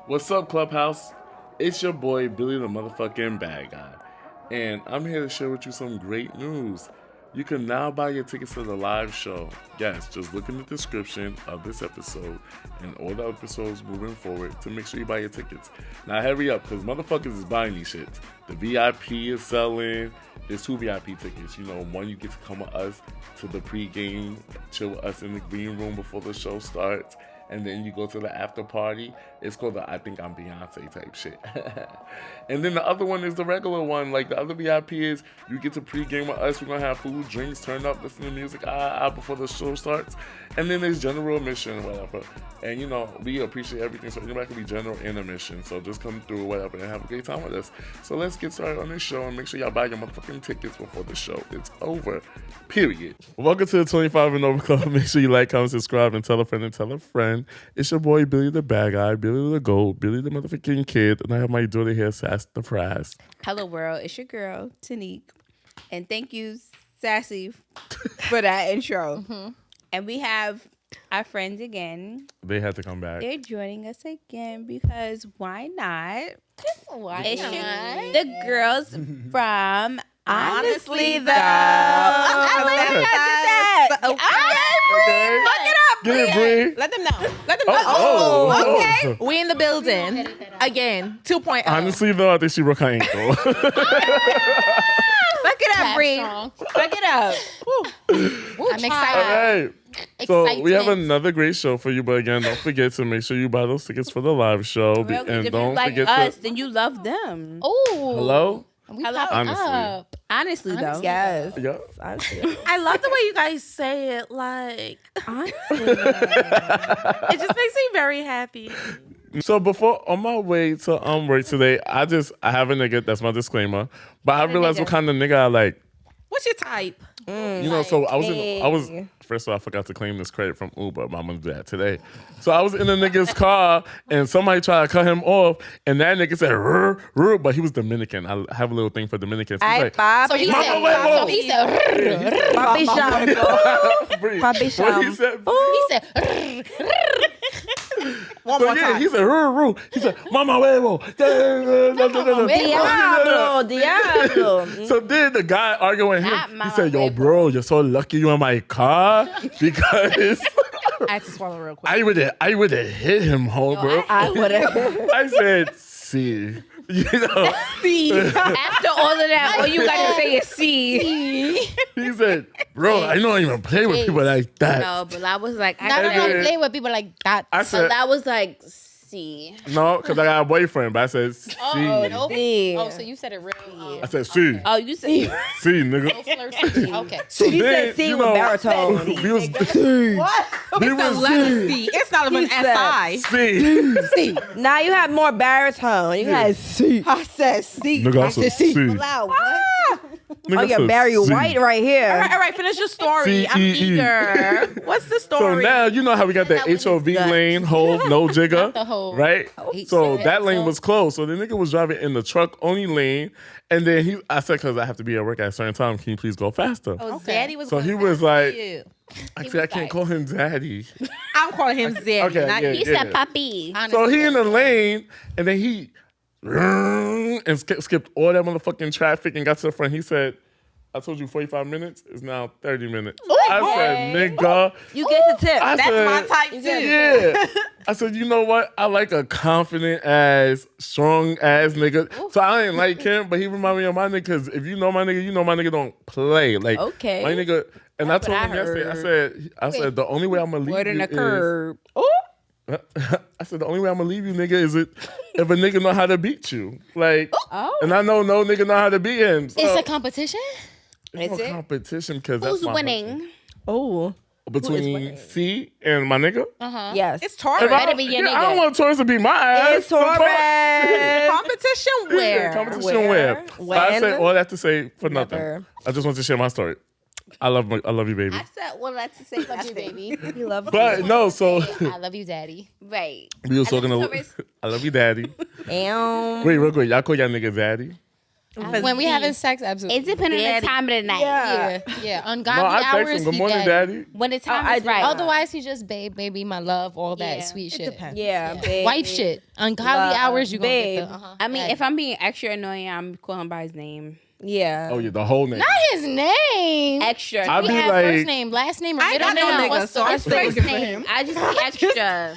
What's up, Clubhouse? It's your boy, Billy the motherfucking bad guy. And I'm here to share with you some great news. You can now buy your tickets to the live show. Yes, just look in the description of this episode and all the episodes moving forward to make sure you buy your tickets. Now hurry up, because motherfuckers is buying these shits. The VIP is selling. There's 2 VIP tickets. You know, one you get to come with us to the pregame, chill with us in the green room before the show starts. And then you go to the after party. It's called the I Think I'm Beyonce type shit. And then the other one is the regular one. Like the other VIP is you get to pregame with us. We're going to have food, drinks, turn up, listen to music before the show starts. And then there's general admission, whatever. And you know, we appreciate everything. So anybody can be general and admission. So just come through, whatever, and have a great time with us. So let's get started on this show and make sure y'all buy your motherfucking tickets before the show is over. Period. Welcome to the 25 and Over Club. Make sure you like, comment, subscribe, and tell a friend and tell a friend. It's your boy, Billy the bad guy, Billy the goat, Billy the motherfucking kid. And I have my daughter here, Sass the Fries. Hello, world. It's your girl, Tanique. And thank you, Sassy, for that intro. Mm-hmm. And we have our friends again. They had to come back. They're joining us again because why not? Why It's not? the girls from Honestly, though. I I like like that. Okay. Fuck it up, Get it, Bree. Let them know. Let them know. Oh, okay. We in the building. Again, 2.0. Honestly, though, I think she broke her ankle. Fuck it up, Bree. Fuck it up. I'm excited. All right. So we have Excitement. another great show for you, but again, don't forget to make sure you buy those tickets for the live show. Well, And if don't you like forget us, to... then you love them. Oh. Hello? We Hello? popping Honestly. up. Honestly, though. Yes. Yeah. I love the way you guys say it. Like, Honestly. it just makes me very happy. So before, on my way to work today, I have a nigga, that's my disclaimer, but I realized what kind of nigga I like. What's your type? You know, so I was first of all, I forgot to claim this credit from Uber, but I'm gonna do that today. So I was in a nigga's car and somebody tried to cut him off, and that nigga said, "Rrr, rrr," but he was Dominican. I have a little thing for Dominicans. He's like, So he Mama, said, huevo. so he said, Papi Sham. Bree, Papi what he Sham. said, he said, One so more yeah, time. he said, "Rrr, rrr." He said, "Mama huevo." Diablo. So then the guy arguing with him, Not he Mama said, "Yo, huevo. bro, you're so lucky you in my car because I had to swallow real quick. I would have hit him, home, bro." I would have. I said, "See, you know." After all of that, all you got to say is C. He said, "Bro, I don't even play with people like that." No, but I was like, not Yeah. gonna play with people like that. I said, I was like, C. "No," because I got a boyfriend, but I said, "See." Nope. See. Oh, so you said it real. I said, "See, Oh, you said see, nigga." Okay. So He said C with baritone. we was see. What? We It's the was letter see. C. It's not even said SI. See. Now you have more baritone. You had C. I said C. Nigga, I said, "See." Loud. Nigga Oh, you're said, Barry "See." White right here. All right, finish your story. I'm C-E-E. eager. What's the So story? now you know how we got that HOV lane, hove, no jigger, the hove. right? He So said that lane so. was closed. So the nigga was driving in the truck only lane, and then I said, "Cause I have to be at work at a certain time. Can you please go faster?" Oh, Daddy was So going he was fast for like- you. I said, "I can't call him daddy." I'm calling him Zed. Okay, not yeah, you. he said puppy. So he in the lane, and then he and skipped all that motherfucking traffic and got to the front. He said, "I told you 45 minutes. It's now 30 minutes." I said, "Nigga." You get the tip. I That's said, my type too. Yeah. I said, "You know what? I like a confident ass, strong ass nigga." So I ain't like him, but he remind me of my nigga. Because if you know my nigga, you know my nigga don't play. Like Okay. my nigga. And That's I told what him I yesterday. I said the only way I'm gonna leave Word you in the is. curb. I said the only way I'm gonna leave you, nigga, is if a nigga know how to beat you. Like, Oh. and I know no nigga know how to beat him. So It's a competition? Is no it? competition because that's Who's my winning? Oh. between C and my nigga. Yes. It's If Taurus. I, Better be your I don't nigga. want Taurus to be my ass. It's Taurus. Competition where? Competition Where? where? So I When? said all that to say for nothing. Never. I just want to share my story. I love you, baby. I said, well, let's say Love you, nothing. baby. He loves But no, so I love you, Daddy. Right. we was I love talking. Taurus. I love you, daddy. Damn. Wait, real quick, y'all call y'all niggas daddy? When we having sex, absolutely. It depends on the time of the night. Yeah. No, Ungodly I text hours. him, good he morning, daddy. daddy. When the time I is do right. not. Otherwise, he just baby, my love, all that Yeah. sweet It shit. depends. Yeah, babe. Wife shit. Ungodly Love. hours, you gonna Babe. get the. I mean, if I'm being extra annoying, I'm calling him by his name. Yeah. Oh yeah, the whole name. not his name. Extra. I We be have like- first name, last name, or I ain't middle got no name. nigga, What's so the I'm first still name? looking for him. I just be extra.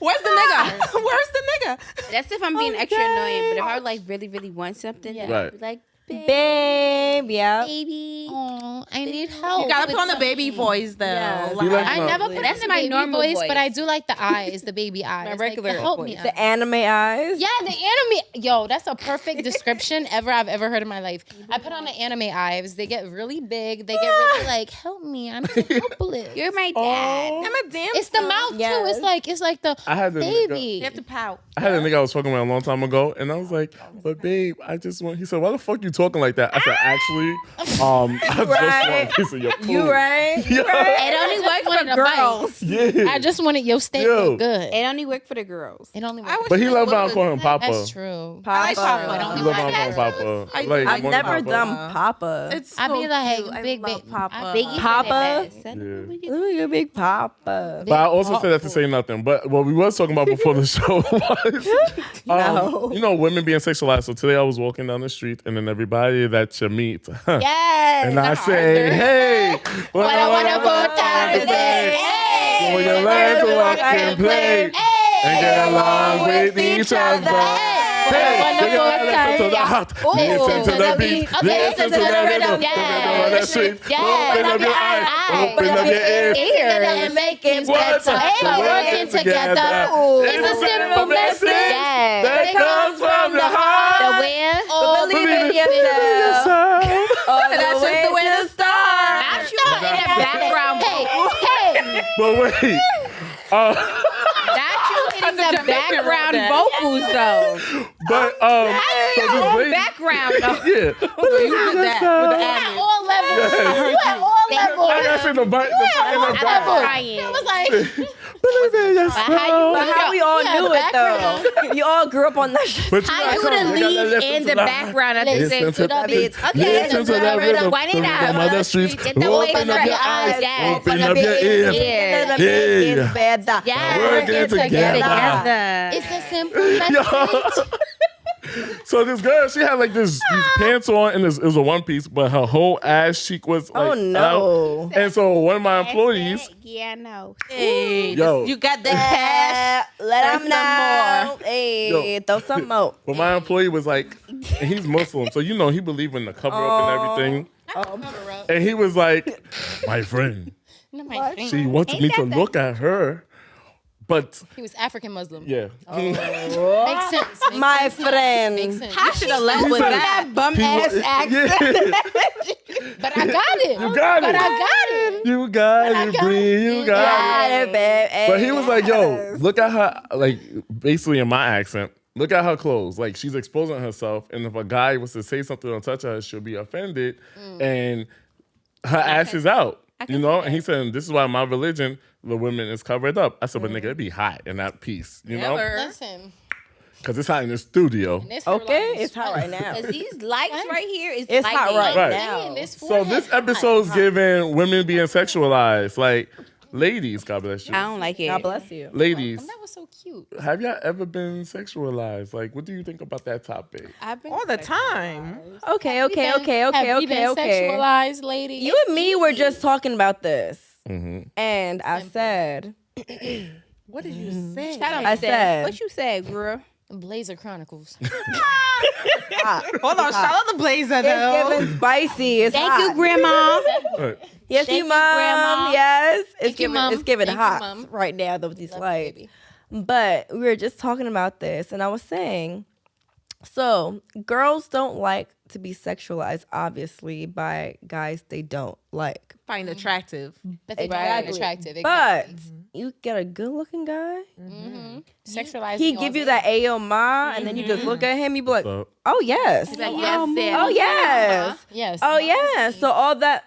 Where's the nigga? Where's the nigga? That's if I'm being extra annoying. But if I like really want something, then Right. I'd be like, Babe, yeah. baby. Oh, I need help. You gotta with put on the baby something. voice though. Yes. You like I my- never put That's on the my baby normal voice, voice. but I do like the eyes, the baby eyes. My regular like, help voice. me out. The anime eyes. Yeah, the anime. Yo, that's a perfect description I've ever heard in my life. I put on the anime eyes. They get really big. They get really like, help me. I'm so helpless. You're my dad. I'm a damn. It's the mouth Yes. too. It's like the I had the baby. You have to pout. I had a nigga I was fucking with a long time ago, and I was like, "But babe, I just want." He said, "Why the fuck you talking like that?" I said, "Actually, I just want a piece of your food." You right? Yeah. It only works wanted for a bite. girls. Yeah. I just wanted your steak Yo. look good. It only works for the girls. It only I works. wish But he you loved when I would. call him Papa. That's true. I like Papa. He loved when I call him Papa. I- Like, I've one never Papa. done Papa. It's I be so like, cute. I big, love big- Papa. Biggie Papa? said it best. Ooh, you big Papa. But I also said that to say nothing. But what we was talking about before the show was, No. you know, women being sexualized. So today I was walking down the street, and then everybody that you meet, Yes. and I say, "Hey, what a wonderful time today. So when you learn to walk and play and get along with each other." Hey, Wonderful you gotta listen to the time. heart, Ooh. listen to the beat, Okay, listen to the rhythm, yes. on the street, Yes. open up your eyes, open up your ears. And make it What? better. Hey, working together. It's a simple message. Yes. that comes from the heart. The where? Oh, Believe in Believe yourself. All That's just the way to start. Not you in the background. Hey, But wait, Not you in the Jamaican background wrote that. vocals though. but so Your this whole lady, background though. yeah, You did that with the at admin. all levels. You at all levels. I gotta say the bite, the in the I'm back. crying. I was like, Believe in yourself. But how we all Yeah, knew the it though? You all grew up on that shit. But How gotta you come, the you gotta lead listen in to the the background at the Listen same to the time? beats. Okay, Listen to that rhythm. Wind it out. From other streets. Get the voice Open up right. your eyes. Yes. Open up your ears. Yeah. Yeah. Yes. Working together. Together. it's a simple message. So this girl, she had like these pants on, and it was a one piece, but her whole ass cheek was like Oh, no. out. And so one of my employees, Yeah, I know. Hey, Yo. you got the cash. Let them There's some know. Hey, Yo. throw some more. but my employee was like, and he's Muslim, so you know he believed in the cover up and everything. And he was like, my friend, she wanted me to look at her, but He was African Muslim. yeah. Makes sense. Makes My sense. Makes friend. sense. I should have left with that. Bum ass accent. Yeah. But I got it. You got But it. I got it. You got it, Bree. You got it. Got it, babe. But he was like, yo, look at her, like, basically in my accent, look at her clothes. Like, she's exposing herself. And if a guy was to say something or touch her, she'll be offended. And her ass is out. You know? And he said, this is why my religion, the women is covered up. I said, but nigga, it'd be hot in that piece. You know? Listen. Because it's hot in the studio. This Okay, it's hot right now. Because these lights right here is It's hot lightning. right Right. now. So this episode's giving women being sexualized. Like, ladies, God bless you. I don't like it. God bless you. Ladies, That was so cute. have y'all ever been sexualized? Like, what do you think about that topic? I've been All the time. Okay. Have you been sexualized, lady? You and me were just talking about this. Mm-hmm. And I said, What did you say? I said, What you said, girl? Blazer Chronicles. Hold on, shout out the Blazer it's though. giving spicy. It's Thank hot. you, Grandma. Right. Yes, Thank you, you, mom. Grandma. Yes, it's Thank you, giving. Mom. It's giving Thank you, hot Mom. right now though with these Love you, lights. baby. But we were just talking about this, and I was saying, so girls don't like to be sexualized, obviously, by guys they don't like. Find attractive. That they Exactly. find attractive. But Exactly. you get a good-looking guy, Sexualized. he me give all you day. that ayo ma, and then you just look at him, you be like, So, oh yes, Like, yes, oh yes. Yes. Oh yeah. So all that.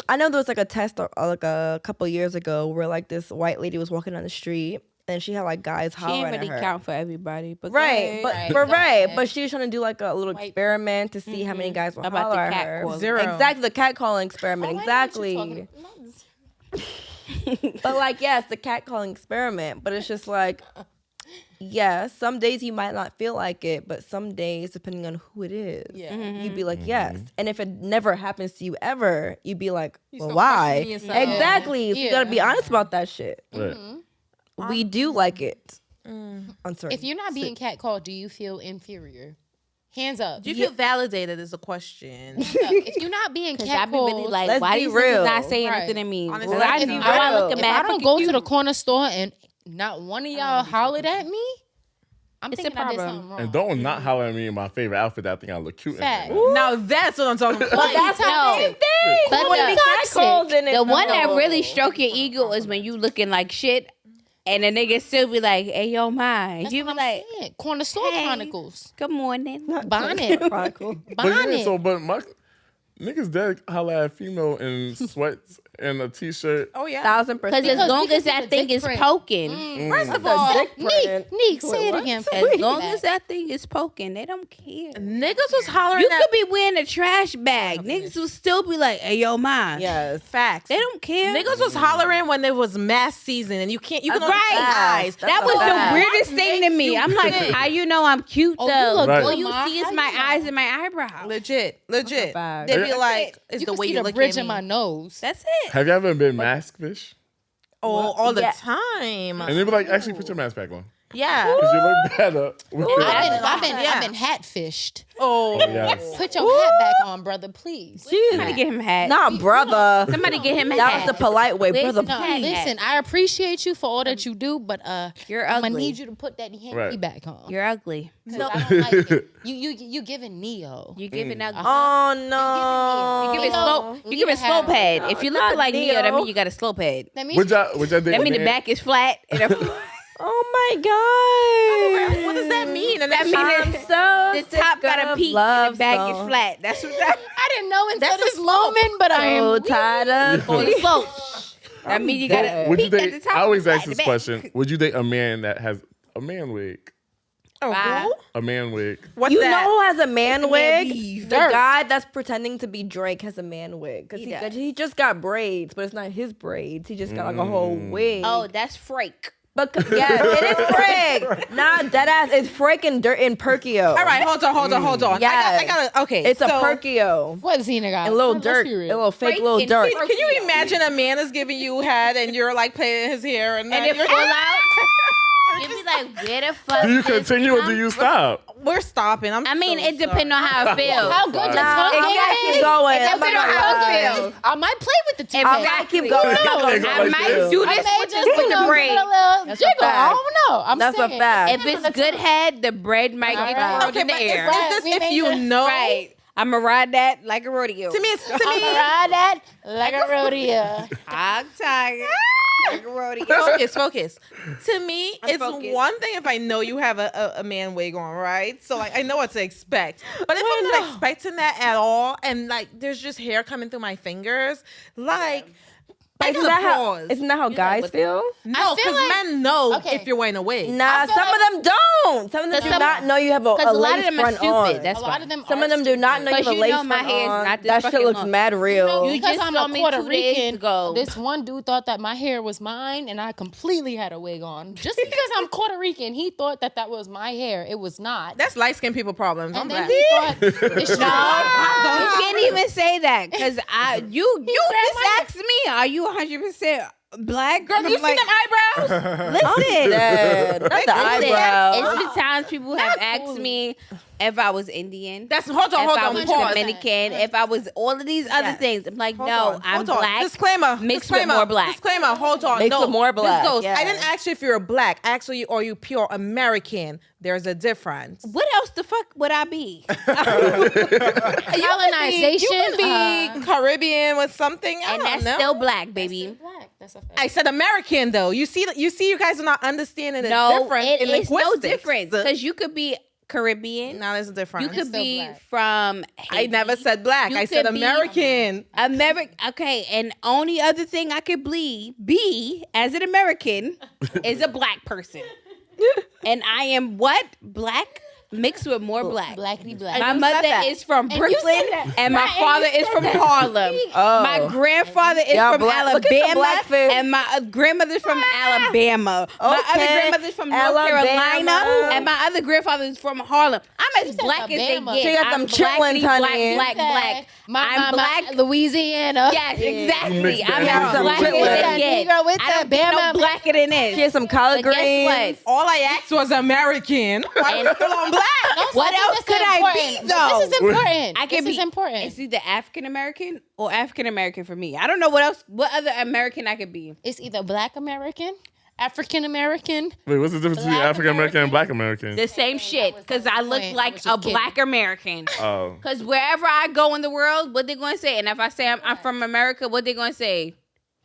I know there was like a test like a couple years ago where like this white lady was walking down the street and she had like guys She ain't hollering really at her. count for everybody, but Right, go ahead. but she was trying to do like a little experiment to see how many guys would About the holler at cat her. calling. Zero. Exactly, the cat calling experiment. Oh, I know what you're exactly. talking about. But like, yes, the cat calling experiment. But it's just like, yeah, some days you might not feel like it, but some days, depending on who it is, you'd be like, yes. And if it never happens to you ever, you'd be like, well, start why? questioning yourself. Exactly. So you gotta be honest about that shit. Right. We do like it. On certain If you're not being catcalled, do you feel inferior? Hands up. Do you feel validated is a question. If you're not being Cause I be catcalled, really like, Let's why be these real. niggas not saying Right. nothing to me? Honestly, Well, I let's be be real. I look if at I don't go to the corner store and not one of y'all hollered at me, I'm It's a thinking I did problem. something wrong. And don't not holler at me in my favorite outfit that I think I look cute in. Fact. right now. Now that's what I'm talking about. But that's how no. same thing. But You wanna the- be toxic. The one that really stroke your ego is when you looking like shit, and the nigga still be like, "Hey, yo, mine." That's You be what I'm like, saying. Corner store Hey. chronicles. "Good morning." Bonnet. Chronicle. But yeah, Bonnet. so but my niggas dead holler at a female in sweats and a t-shirt. Oh yeah. 1,000%. Because Because as long we can as see that the thing dick is print. poking, First of That's a all, dick Neek, print. Neek, say Wait, it what? again. as long as that thing is poking, they don't care. niggas was hollering You at could be wearing a trash bag. Niggas will still be like, "Hey, yo, mine." Yes. facts. They don't care. Niggas was hollering when there was mass season, and you can only see Right. eyes. That was fact. the weirdest thing to me. I'm like, think? how you know I'm cute Oh, you though? look Right. All good, you Ma. see is How my you know? eyes and my eyebrows. Legit. fact. They be That's like, it. "It's You the can way see you the look bridge at in me." my nose. That's it. Have you ever been mask fish? Oh, all the Yeah. time. And they be like, actually put your mask back on. Yeah. Because you look better with it. I've been hat-fished. Oh. Yes. Put your hat back on, brother, please. Somebody get him a hat. Not brother. Somebody get him a That hat. was the polite way, Where's brother. the No, hat? listen, I appreciate you for all that you do, but You're I'm gonna ugly. need you to put that hanky Right. back on. You're ugly. 'Cause I don't like it. You giving Neo. You giving ugly. Oh You no. give it Neo, slope. You leave give it it slope have. head. If you look not like Neo, that Neo. means you got a slope head. That means Would y'all date That means the man? back is flat. And Oh my god. What does that mean? And that means I'm that so the top sick got a of peak and love the back is songs. flat. That's what that I didn't know until That's a this moment, but I So am tired of on the slope. That means you got a dead. Would you peak at date? the top. I always flat ask at this the back. question. Would you date a man that has a man wig? Oh, Bye. who? A man wig. What's You that? know who has a man a man wig? weave. The Dirt. guy that's pretending to be Drake has a man wig. Because He does. he just got braids, but it's not his braids. He just got like a whole wig. Oh, that's Frake. But yes, it is Frake. Nah, dead ass. It's Frake and Dirt and Perkio. All right, hold on. Yes. I got okay. It's a so, Perkio. what Zena got? And little Let's Dirt. be A real. little fake Frake little and Dirt. Perkio. Can you imagine a man is giving you head and you're like playing his hair and then And it you're fall out. You be like, where the fuck? Do you this continue or come do you stop? we're stopping. I mean, it depends on how it feels. How good your Nah, tongue I gotta keep is. going. It I'm depends not on gonna how lie. it feels. I might play with the tip. I gotta keep going. I'm not gonna I like might this. do I this may with just the put braid. a little That's a jiggle. I fact. don't know. I'm That's a saying. fact. If it's good head, the bread might get Alright. thrown okay, in the but air. Right, is we this if made you it. know? Right. I'm going to ride that like a rodeo. To me, it's to I'm me. ride that like a rodeo. I'm tired. Like a rodeo. Focus. To me, I'm it's focused. one thing if I know you have a man wig on, right? So like I know what to expect. But if I'm not expecting that at all, and like there's just hair coming through my fingers, like I Isn't gotta that how, pause. isn't that how guys feel? No, feel because like- men know Okay. if you're wearing a wig. Nah, feel some like- of them don't. Some of them do some- not know you have a Because a lot lace of them are front stupid. on. That's A lot why. of them Some are of them do not know you have a Because you lace know my front hair is on. not this That shit fucking looks long. mad real. You Because just I'm told a me Puerto 2 days Rican, ago. this one dude thought that my hair was mine, and I completely had a wig on. Just because I'm Puerto Rican, he thought that that was my hair. It was not. That's light skinned people problems. I'm And then black. he thought, it's You can't even say that because you just asked me, are you 100% black? Girl, And you I'm see like, them eyebrows? listen. Dead. Not the Listen, eyebrows. it's the times people have asked me if I was Indian. That's hold If I on, was pause. Dominican, if I was all of these other Yes. things, I'm like, Hold no, on, I'm hold on. black. Disclaimer. mixed with disclaimer, more black. Disclaimer. Hold on. Mixed no, with more black, This goes. yes. I didn't ask you if you're black. Actually, are you pure American? There's a difference. What else the fuck would I be? colonization. You can be Caribbean with something. I And don't that's know. still black, baby. black. That's a fact. I said American though. You see, you guys are not understanding the No, difference it in is no linguistics. difference because you could be Caribbean. Now there's a difference. You could Still be black. from I Haiti. never said black. You I said could be- American. Okay, and only other thing I could be as an American is a black person. And I am what? Black mixed with more black. Blackity black. My you said mother that. is from And you said Brooklyn, that. and my Right, and father you is said from that. Harlem. Oh. My grandfather is Y'all from black- look at the Alabama, black face. and my grandmother's from Alabama. My other Okay, grandmother's from North Alabama. Carolina, and my other grandfather is from Harlem. I'm as said black as they Alabama. get. She got I'm them chitlins, honey. black. My I'm black. Louisiana. Yes, You exactly. mixed I'm that. as black as Chitlins. they get. Negro with I don't the get no Bama. blacker than She this. has some collard But guess greens. what? All I asked was American. Why And- are still on black? What else could I be, though? This is important. I can This be is important. It's either African American or African American for me. I don't know what else. What other American I could be? It's either Black American, African American. Wait, what's the difference between Black African American and American? Black American? The same shit. Because I look point. I like was a just kidding. Black American. Oh. Because wherever I go in the world, what they going to say? And if I say I'm from America, what they going to say?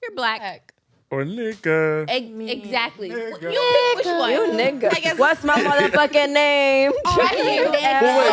You're black. Black. Or nigga. Exactly. You Nigga. pick which one. You nigga. What's my motherfucking name? Well, wait,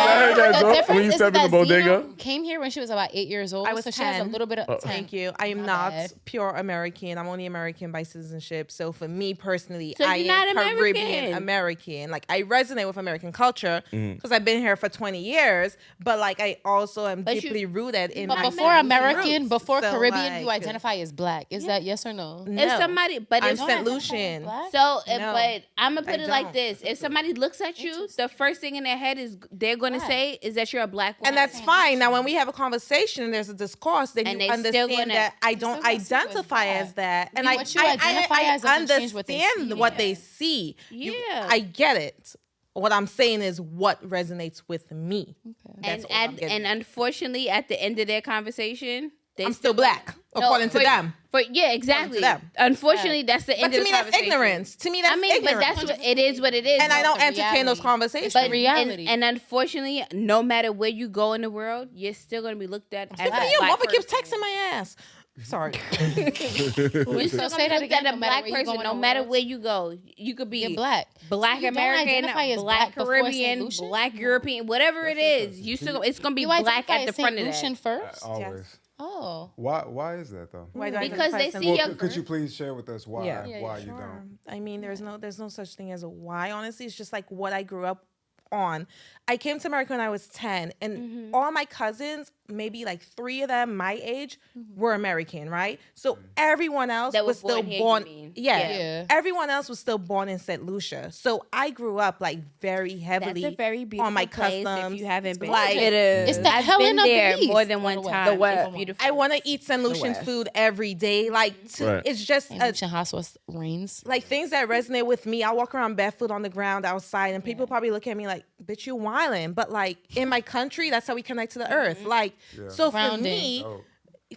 I heard that The joke difference when you is step in the that bodega. Zena came here when she was about 8 years old. I was so she has a 10. little bit of 10. Thank you. I am My not bad. pure American. I'm only American by citizenship. So for me personally, So I you're am not Caribbean American. Like I resonate with American culture because I've been here for 20 years. But like I also am But you- deeply rooted in But my before American, roots. before So, Caribbean, you like, identify as Black. Is that yes or no? No. If somebody, but I'm if St. Lucian. Black? So, No, but I'm gonna put I it like don't. this: if somebody looks at you, the first thing in their head is they're going to Right. say is that you're a black woman, And that's fine. Now, when we have a conversation and there's a discourse, then And you they still understand gonna- that I still don't gonna see you as identify black. as that. And mean, I, what you I, identify I, as doesn't change what they see. understand what they see. Yeah. I get it. What I'm saying is what resonates with me. That's all I'm and getting at. unfortunately, at the end of their conversation, they I'm still black, No, according to for- them. Yeah, exactly. them. Unfortunately, that's the But end to of me, the that's conversation. ignorance. To me, that's I mean, ignorance. but that's what it is. What it is. and I don't the entertain those reality. conversations. But reality. And unfortunately, no matter where you go in the world, you're still gonna be looked at as a Tiffany, your black mother keeps person. texting my ass. Sorry. You're So still say gonna that be looked again, at a no matter black where you go person, in no the matter world. where you go. You could be You're Black. Black So you don't American, identify as Black Black before St. Caribbean, Lucian? Black European, whatever it is. You still, it's gonna be You black identify at the as front St. of Lucian that. first? Always. Oh. Why is that though? Why do I Because identify they as see St. your- Could you please share with us why Yeah. why you Sure. don't? I mean, there's no such thing as a why. Honestly, it's just like what I grew up on. I came to America when I was 10, and all my cousins, maybe like 3 of them my age, were American, right? So everyone else That was was born still here, you born. mean? Yeah. Yeah. Everyone else was still born in St. Lucia. So I grew up like very heavily That's a very beautiful on my place customs. if you haven't been. Like, It is. It's the I've Helen been of the there East. more than one By the way. time. The West. It's beautiful. I want to eat St. Lucian's West. food every day. Like, Right. it's just St. a, Lucian Hospital reigns. like things that resonate with me. I walk around barefoot on the ground outside, and people probably look at me like, "Bitch, you wildin'." But like in my country, that's how we connect to the earth. Like, so Grounding.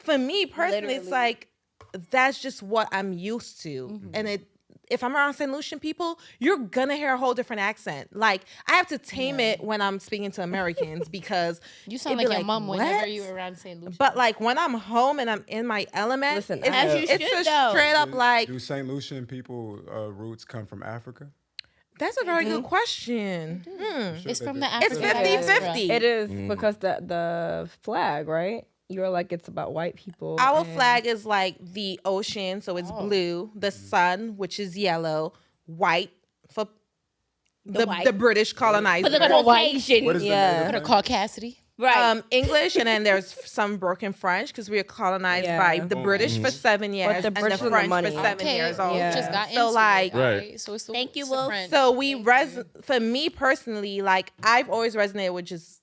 for me personally, it's Literally. like that's just what I'm used to, and if I'm around St. Lucian people, you're gonna hear a whole different accent. Like I have to tame it when I'm speaking to Americans because You sound it'd like be your mom whenever "What?" you were around St. Lucian. But like when I'm home and I'm in my element, Listen, it's, as you it's should, a though. straight up like Do St. Lucian people roots come from Africa? that's a very good question. it's from the It's African diaspora. 50-50. It is because the flag, right? You're like it's about white people. Our and- flag is like the ocean, so it's blue. The sun, which is yellow, white for the white. British colonizers. For the quotation. What is Yeah. the Put a Caucasity. Right. English, and then there's some broken French because we were colonized Yeah. by the British for 7 years, the and British the with the French money. for 7 Okay, years you also. Yeah. just got So, into like- it. Right. Alright, so it's the, Thank you, it's the Wolf. French. So for me personally, like I've always resonated with just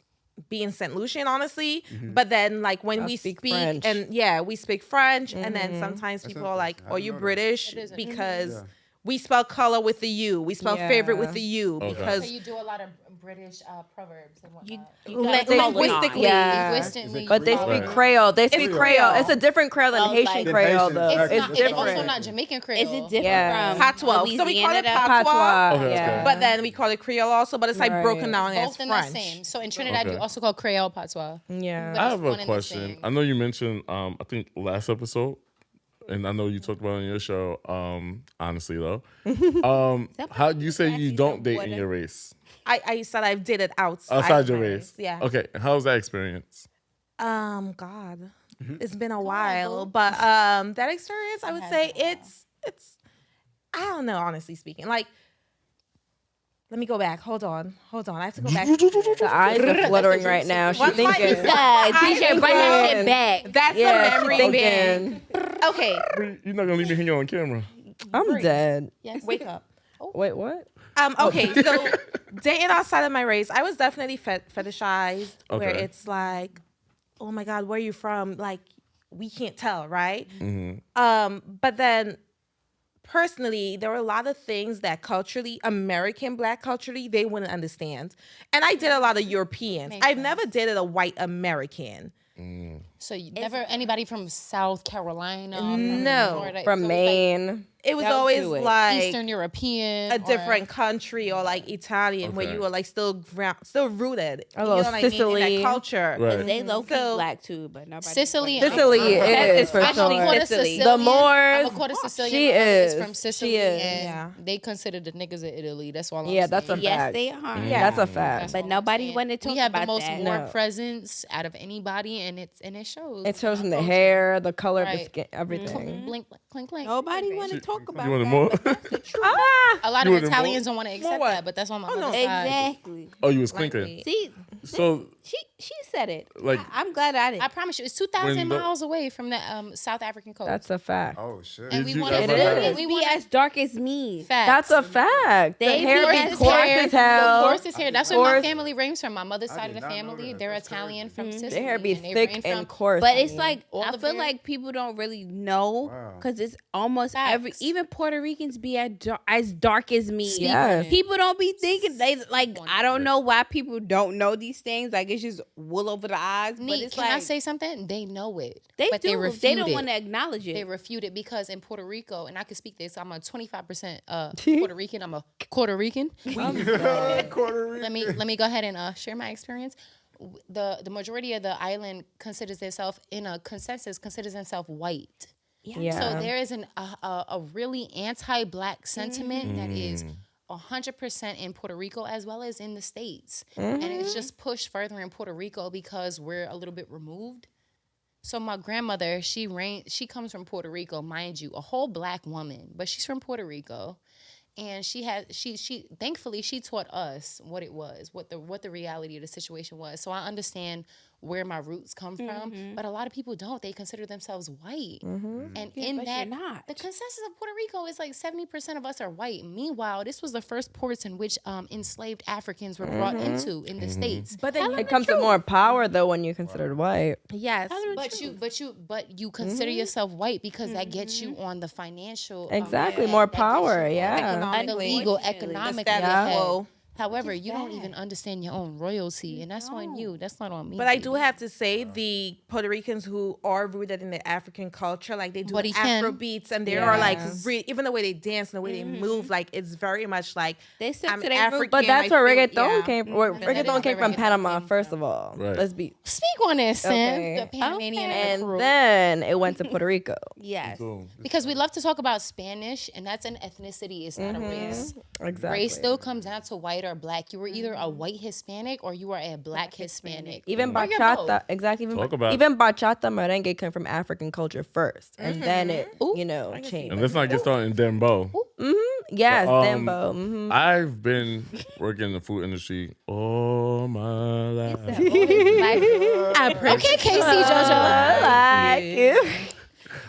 being St. Lucian, honestly. But then like when I we speak speak French. and we speak French, and then sometimes people are like, interesting. I "Are didn't you know that. British?" It isn't. Because Yeah. we spell color with the U. We spell Yeah. favorite with the U Okay. because So you do a lot of British proverbs and whatnot. linguistically. Yeah. Linguistically, But they you speak follow. Creole. They speak Creole. Creole. It's a different Creole than Oh, Haitian like- Creole, Haitian, though. exactly. It's It's different. also not Jamaican Creole. Is it different Yeah. from Patois. So we call Louisiana, it though? patois. Patois. Okay, that's yeah. good. But then we call it Creole also, but it's like Right. broken down as Both in the French. same. So in Trinidad, Okay. you also call Creole patois. Yeah. But I it's have one a and the question. same. I know you mentioned, I think last episode, and I know you talked about it on your show. Honestly though, how you say you don't date in your race? I said I've dated Outside your my race. Yeah. Okay. How was that experience? God, it's been a while, but that experience, I would say it's. I don't know, honestly speaking. Like, let me go back. Hold on. I have to go back. The eyes are fluttering right now. She's What's my thinking. DJ, bring that shit back. That's Yeah, a memory she's bank. thinking. Okay, You're not gonna leave me hanging on camera. I'm dead. Yes. wake up. Wait, what? Okay, so dating outside of my race, I was definitely fetishized, where Okay. it's like, oh my God, where are you from? Like, we can't tell, right? But then personally, there were a lot of things that culturally, American Black culturally, they wouldn't understand. And I did a lot of Europeans. I've never dated a white American. So you never anybody from South Carolina? No. Florida? From So Maine. It was That would always do it. like Eastern European, a different country or like Italian where Okay. you were like still rooted. A You know little what I mean? In Sicily. that culture. Right. They low key So- black too, but nobody. Sicily. Sicily is for Especially sure. quarter Sicily. Sicilian. The Moors, I'm a quarter Sicilian. she My mother is. from Sicily. She is. And Yeah. they consider the niggas of Italy. That's all I'm Yeah, that's a saying. Yes, fact. they are. Yeah, that's a fact. But nobody wanted to talk We have about the most that. war No. presence out of anybody, and it shows. It shows in the Culture. hair, the color of the Right. skin, everything. Blink, clink, clink. Nobody want to talk about You want that. more? but that's the truth. A lot You of want Italians don't want to accept what? that, but that's on my Oh, no. mother's side. Exactly. Oh, you was clinking. See, So she said it. Like- I'm glad I didn't. I promise you, it's 2,000 When the- miles away from the South African coast. That's a fact. Oh shit. and Did we you want to ever It have- is. we be want as dark as me. That's a fact. The They hair be be as coarse hair- as hell. Of course, it's hair. That's where my Coarse. family rings from. My mother's side of did the not know family, that. they're That's Italian crazy. from Sicily. Their hair be and they thick range and from coarse. But it's like All I of feel their- like people don't really know Wow. because it's almost every Facts. even Puerto Ricans be as dark as me. Yes. People don't be thinking they like. I don't know why people don't know these things. Like it's just wool over the eyes. But Neat. it's Can like I say something? They know it. they but do. They They, refute don't it. want to acknowledge it. They refute it because in Puerto Rico, and I can speak this, I'm a 25% Puerto Rican. I'm a Puerto Rican. Let me go ahead and share my experience. The majority of the island considers itself in a consensus considers itself white. Yeah. So there is a really anti-black sentiment that is 100% in Puerto Rico as well as in the States. And it's just pushed further in Puerto Rico because we're a little bit removed. So my grandmother, she comes from Puerto Rico, mind you, a whole black woman, but she's from Puerto Rico. And she thankfully she taught us what it was, what the reality of the situation was. So I understand where my roots come from, but a lot of people don't. They consider themselves white. And in but that, you're not. the consensus of Puerto Rico is like 70% of us are white. Meanwhile, this was the first ports in which enslaved Africans were brought into in the States. But then It comes with more power though when you're considered white. yes, But you consider yourself white because that gets you on the financial Exactly, yeah, more that gets power. you Yeah. on the legal, the economic status ahead. quo. However, you don't even understand your own royalty, and that's on you. That's not on me. But I baby. do have to say the Puerto Ricans who are rooted in the African culture, like they do Buddy Ken. Afro beats, and they are like Yes. even the way they dance and the way they move, like it's very much like They stick I'm to their roots. African. But that's I where feel- reggaeton yeah. came from. Reggaeton came from reggaeton Panama, came first of all. Right. Let's be. Speak on this, Sim. Okay. The Panamanian And crew. then it went to Puerto Rico. yes. Cool. Because we love to talk about Spanish, and that's an ethnicity. It's not a race. Exactly. Race still comes down to white or black. You were either a white Hispanic or you were a black Hispanic. Even Or you're bachata, both. exactly. Talk about it. Even bachata merengue came from African culture first, and then it, changed. And let's not get started in Dembo. Yes, But, Dembo. I've been working in the food industry all my life. Okay, Casey JoJo. I like you.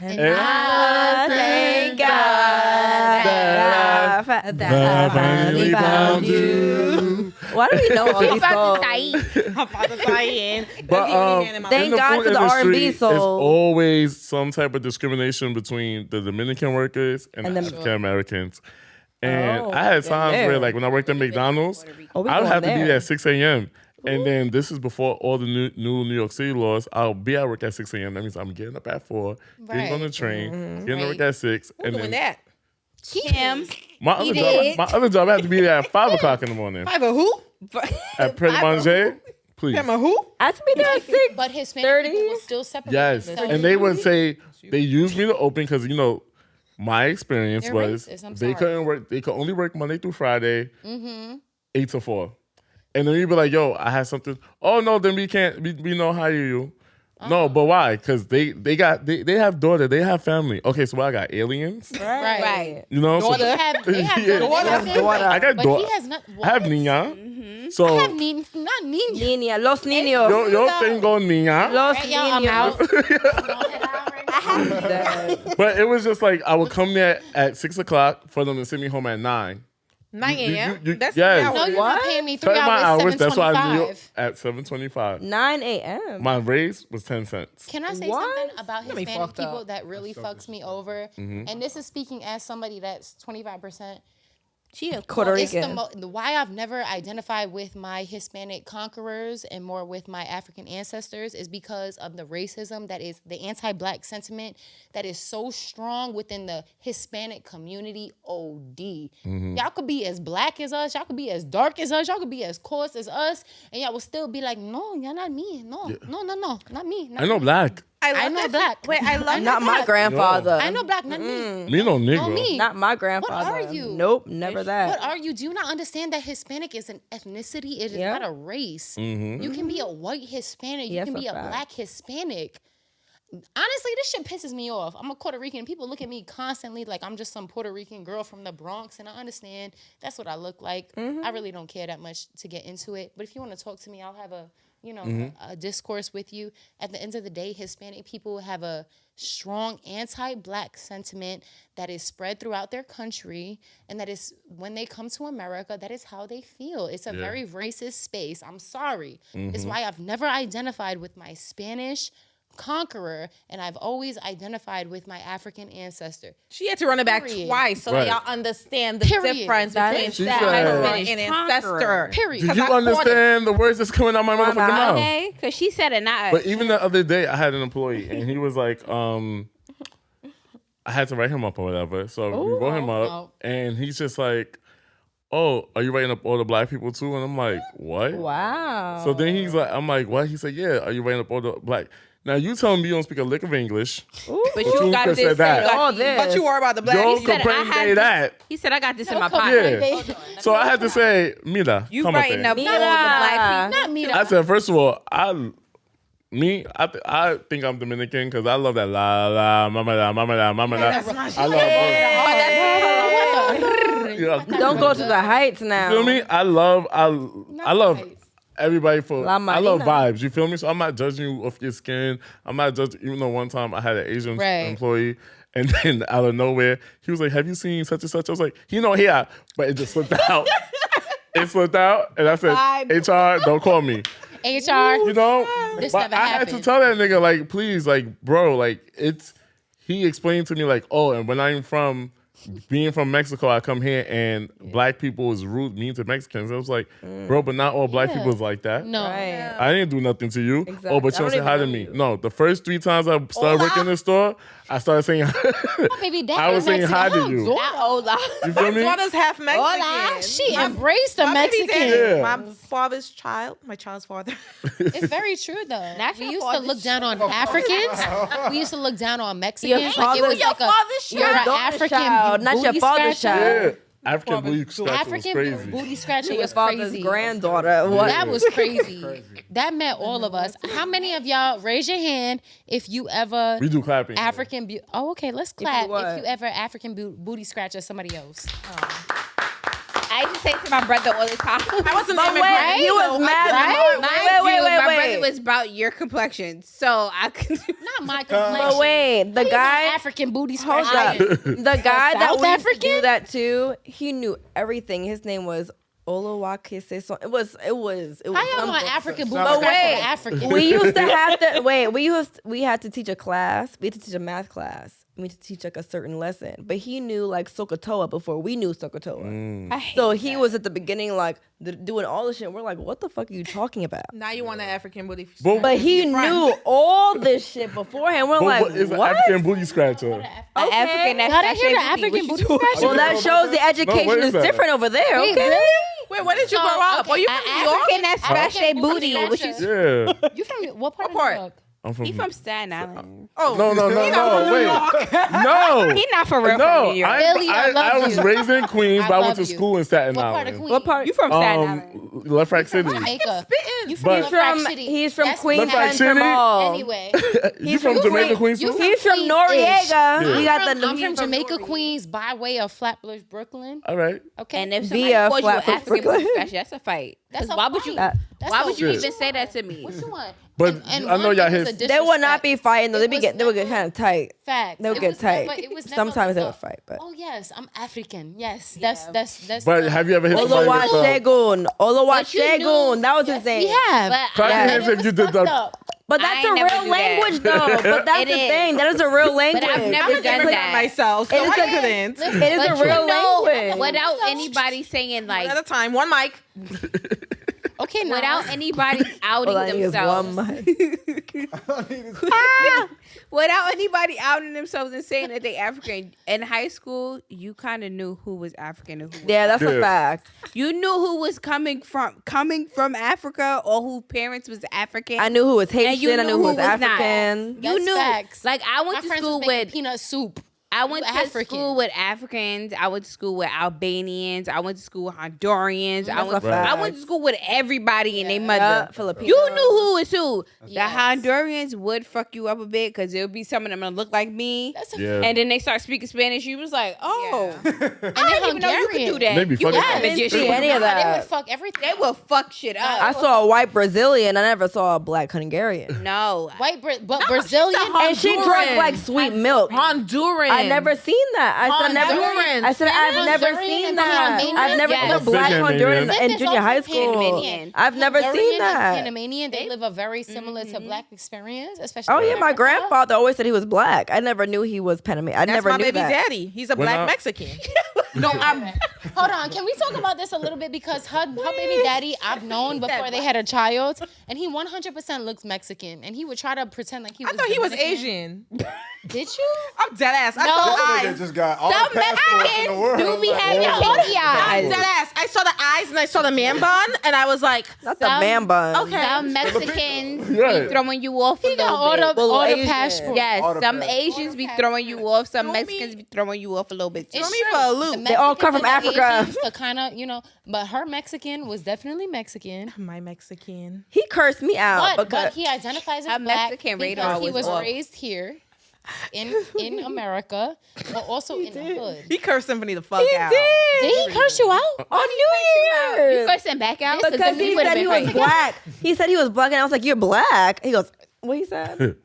And I thank God that I finally found you. Why do we know all these songs? But Thank in the God food for the R&B industry, it's soul. always some type of discrimination between the Dominican workers and the the- African Americans. And Oh, I had yeah, times there. where, like, when I worked at McDonald's, Oh, we I would going have to be there. there at 6 a.m. And then this is before all the new New York City laws. I'll be at work at 6 a.m. That means I'm getting up at 4, getting on the train, getting to work at 6. And Doing then that. Kim. my other job, I have to be there at 5 o'clock in the morning. Five of who? At Pret a Manger, Please. Emma, who? I to be there at 6. But Hispanic 30? people will still separate Yes, themselves. and they would say they used me to open because my experience They're was racist, I'm they sorry. couldn't work. They could only work Monday through Friday, 8 to 4. And then you'd be like, "Yo, I had something." Oh no, then we can't. We don't hire you. No, but why? Because they have daughter, they have family. Okay, so I got aliens. Right. You know, They so have Yeah. daughter. I got But daughter. he has not. I have niña. So I have not niña. Niña, los niños. yo tengo niña. Los Right, y'all, I'm niños. out. But it was just like I would come there at 6 o'clock for them to send me home at 9. 9 a.m. yes. That's 3 No, hours. you're not paying me 3 Cut my hours, hours. That's why I knew 7.25. at 7:25. 9 a.m. My raise was 10 cents. Can I say What? something about me Hispanic fucked people up. that really fucks me over? And this is speaking as somebody that's 25%. She a Puerto It's Rican. why I've never identified with my Hispanic conquerors and more with my African ancestors is because of the racism that is the anti-black sentiment that is so strong within the Hispanic community. OD. Y'all could be as black as us, y'all could be as dark as us, y'all could be as coarse as us, and y'all will still be like, no, you're not me. No, not me. Not I know me. black. I know love black. Wait, I love Not my grandfather. I know black, not me. Me no Negro. No, me. Not my grandfather. are you? Nope, never that. What are you? Do you not understand that Hispanic is an ethnicity? It is Yeah. not a race. You can be a white Hispanic. You Yes, can be a fact. black Hispanic. Honestly, this shit pisses me off. I'm a Puerto Rican. People look at me constantly like I'm just some Puerto Rican girl from the Bronx, and I understand that's what I look like. I really don't care that much to get into it. But if you want to talk to me, I'll have a a discourse with you. At the end of the day, Hispanic people have a strong anti-black sentiment that is spread throughout their country, and that is when they come to America, that is how they feel. It's a very racist space. I'm sorry. It's why I've never identified with my Spanish conqueror, and I've always identified with my African ancestor. She had to run it back Period. twice so Right. that y'all understand the Period. difference That between is She that said- and ancestor. Period. Do 'Cause you I caught it. understand the words that's coming out my motherfucking mouth? Okay, because she said it not. But even the other day, I had an employee, and he was like, I had to write him up or whatever. So we wrote him up, and he's just like, "Oh, are you writing up all the black people too?" And I'm like, "What?" Wow. So then he's like, "I'm like, what?" He said, "Yeah, are you writing up all the black?" Now you telling me you don't speak a lick of English. but you you got could this. say that. all this. But you worry about the black. Yo people. said, I comprende had that. He said, I got this in my come pocket. Yeah. So I had to say, "Mira, You come writing up all the Mira. black people. Not me. I said, first of all, I think I'm Dominican because I love that la la mama la mama la mama la. I love yeah. Don't go to the heights now. Feel me? I love everybody for La I love Marina. vibes. You feel me? So I'm not judging you off your skin. I'm not judging. Even though one time I had an Asian Right. employee, and then out of nowhere he was like, "Have you seen such and such?" I was like, "He know here," but it just slipped out. It slipped out, and I said, "HR, don't call me." HR. You know, This but never I had to happened. tell that nigga like, please, like, bro, like it's. He explained to me like, oh, and when I'm being from Mexico, I come here and black people is rude, mean to Mexicans. I was like, bro, but not all black people is like that. No. Right. I didn't do nothing to you. Exactly. Oh, but you I don't say don't hi to even me. know you. No, the first 3 times I started working in the store, I started saying, Baby, that I was saying hi to Mexican. you. Huh? Not Ola. You feel me? Daughter's half Mexican. Hola. She embraced the My baby's Mexican. Asian. Yeah. My father's child, my child's father. It's very true though. Not We your used to father's look down on Africans. We used to look down on Mexicans. Like it father's- was like your you're an daughter's African child, not your booty father's scratcher. child. Yeah. African booty scratcher was African crazy. booty scratcher Your was father's crazy. granddaughter. What? That was crazy. That met all of us. How many of y'all raise your hand if you ever We do clapping. African beauty? Oh, okay. Let's clap what? if you ever African booty scratcher somebody else. I used to say to my brother all the time. I was an But immigrant. wait, he was mad. Right? My Wait. brother was about your complexion, so I could. Not my complexion. But wait, the guy. African booty Hold scratcher. up. The guy that South we used to African? do that to, he knew everything. His name was Olawakise. So it was. How y'all know something. African booty But scratcher wait, is African? We used to have to wait. We had to teach a class. We had to teach a math class. We had to teach like a certain lesson. But he knew like Sokotoa before we knew Sokotoa. So he was at the beginning like doing all this shit. We're like, what the fuck are you talking about? Now you want an African booty. But he knew all this shit beforehand. We're But like, what is an what? African booty scratcher? African. Y'all didn't hear the African booty scratcher? Well, that shows the education what is is that? different over there. Wait, Okay. really? Wait, where did you grow up? okay, Are you from New York? African that smash their African booty. from Which is Yeah. You from what part of part? New York? I'm from. he from Staten Island. Oh, No. Wait. No. He not for real No, from New York. Billy, I love I was you. raised in Queens, I but I went love to you. school in Staten What part of Island. Queens? What part? You from Staten Island? Left Rack City. Jamaica. You from But- He's Left Rack from City. he's from That's Queens Left Rack Central City? Mall. Anyway, You from Jamaica, Queens? you too? from He's from Queens-ish. Noriega. We got I'm the. from he's Jamaica, Noriega. Queens, by way of Flatbush, Brooklyn. All right. Okay, And if somebody Via calls you an Flatbush, African Brooklyn. special, that's a fight. That's 'Cause a why would you? fight. That's Why a would you fight. even say that to me? What you want? But I know one y'all thing was hit- a They would not be disrespect. fighting though. It They would was get kind of tight. Facts. They would It get was tight. never- it was never Sometimes they like would fight, but. Oh yes, I'm African. Yes, that's. But have you ever hit somebody with Oluwasegun. But you knew- Oluwasegun. That was Yes, his name. we have. But Clap your I- hands if you did the. But I that's ain't a never real do that. language though. But that's It the is. thing. That is a real language. But I've never I'm done never that. myself, so It is I a- couldn't. It is But a you real know, language. without anybody saying like, One at a time, one mic. Okay, now without anybody outing All I need is themselves, one mic. without anybody outing themselves and saying that they African. In high school, you kind of knew who was African and who was Yeah, that's a Yeah. fact. You knew who was coming from Africa or who parents was African. I knew who was And you Haitian. I knew knew who who was was not. African. You That's knew. facts. Like I went my to friends school was making with. peanut soup. I went to African. school with Africans. I went to school with Albanians. I went to school with Hondurans. I That's went. a Right. I went to school with everybody and their Yeah, mother. Filipino. You knew who was who. Yes. The Hondurans would fuck you up a bit because there'll be some of them that look like me. That's a Yeah. And then they start speaking Spanish. You was like, oh, and I didn't even know you could do that. Maybe You fuck was it a up. I didn't magician. see any of They that. would fuck everything. They will fuck shit up. I saw a white Brazilian. I never saw a black Hungarian. No. but Brazilian. And she drank like sweet milk. Honduran. I never seen that. I said I've never Honduran seen and that. Panamanian? I've never Yes. seen a black Panamanian. Honduran in junior high school. Panamanian. I've never Honduran seen and that. Panamanian, they live a very similar to black experience, especially. Oh in yeah, my Africa. grandfather always said he was black. I never knew he was Panamanian. I That's never my knew baby that. daddy. He's a When black I- Mexican. Hold on, can we talk about this a little bit because her baby daddy I've known before they had a child, and he 100% looks Mexican, and he would try to pretend like he I was. thought he was Dominican. Asian. Did you? I'm dead ass. I No. saw the They eyes. just got all Some the passports in the world. Mexicans do be Like, having whoa. kinky I'm eyes. dead ass. I saw the eyes and I saw the man bun, and I was like, Not the man bun. Okay. Some Mexicans Right. be throwing you off a He got little all bit. the all the Asian. passports. Yes, All the some passports. Asians be throwing you off. Some Throw me- Mexicans be throwing you off a little bit too. It's me true. for a loop. The They all come Mexicans from and the Africa. Asians are kind of, but her Mexican was definitely Mexican. my Mexican. He cursed me out But because he identifies as Her black Mexican radar because he was was off. raised here in America, but also in the hood. He cursed Symphony the fuck out. Did he curse you out? on New You Year's cursing back out because he would've said he been was crazy. black. He said he was black, and I was like, "You're black." He goes, "What he said?"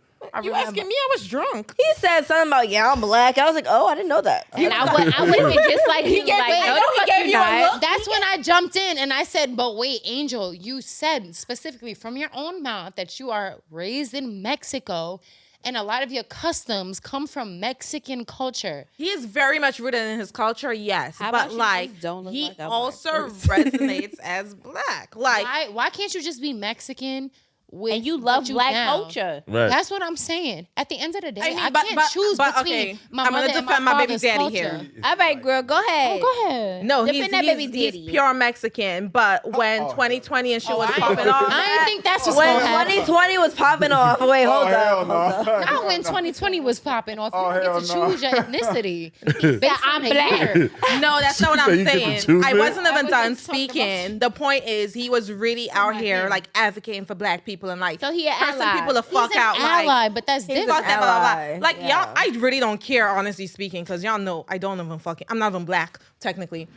You asking me? I was drunk. He said something about, "Yeah, I'm black." I was like, "Oh, I didn't know that." And I would have been just like he gave like, me- no, I know the he fuck gave you you a not. look. That's when I jumped in and I said, but wait, Angel, you said specifically from your own mouth that you are raised in Mexico and a lot of your customs come from Mexican culture. He is very much rooted in his culture, yes. How about But you like, just don't look he like a black also person? resonates as black. Like, Why can't you just be Mexican with And you what love black down? culture. Right. That's what I'm saying. At the end of the day, I, I mean, can't choose but, between okay, my I'm mother gonna and defend my my baby father's daddy culture. here. All right, girl, go ahead. Go ahead. No, Defend that baby he's daddy. pure Mexican. But when 2020 and shit was I popping off, didn't think that's what's When going to happen. 2020 was popping off, wait, hold hell up. no. hold up. Not when 2020 was popping off. Oh, You hell get to no. choose your ethnicity. Based I'm on black. year. no, that's not what said I'm you get to saying. choose I it? wasn't I even wasn't done talking speaking. The point is, he was really out here him. like advocating for black people and like So he an cursing ally. people to fuck He's an out. ally, Like, but that's He's different. fuck that, blah, blah, ally, blah. Like, yeah. y'all, I really don't care, honestly speaking, because y'all know I don't even fucking, I'm not even black, technically.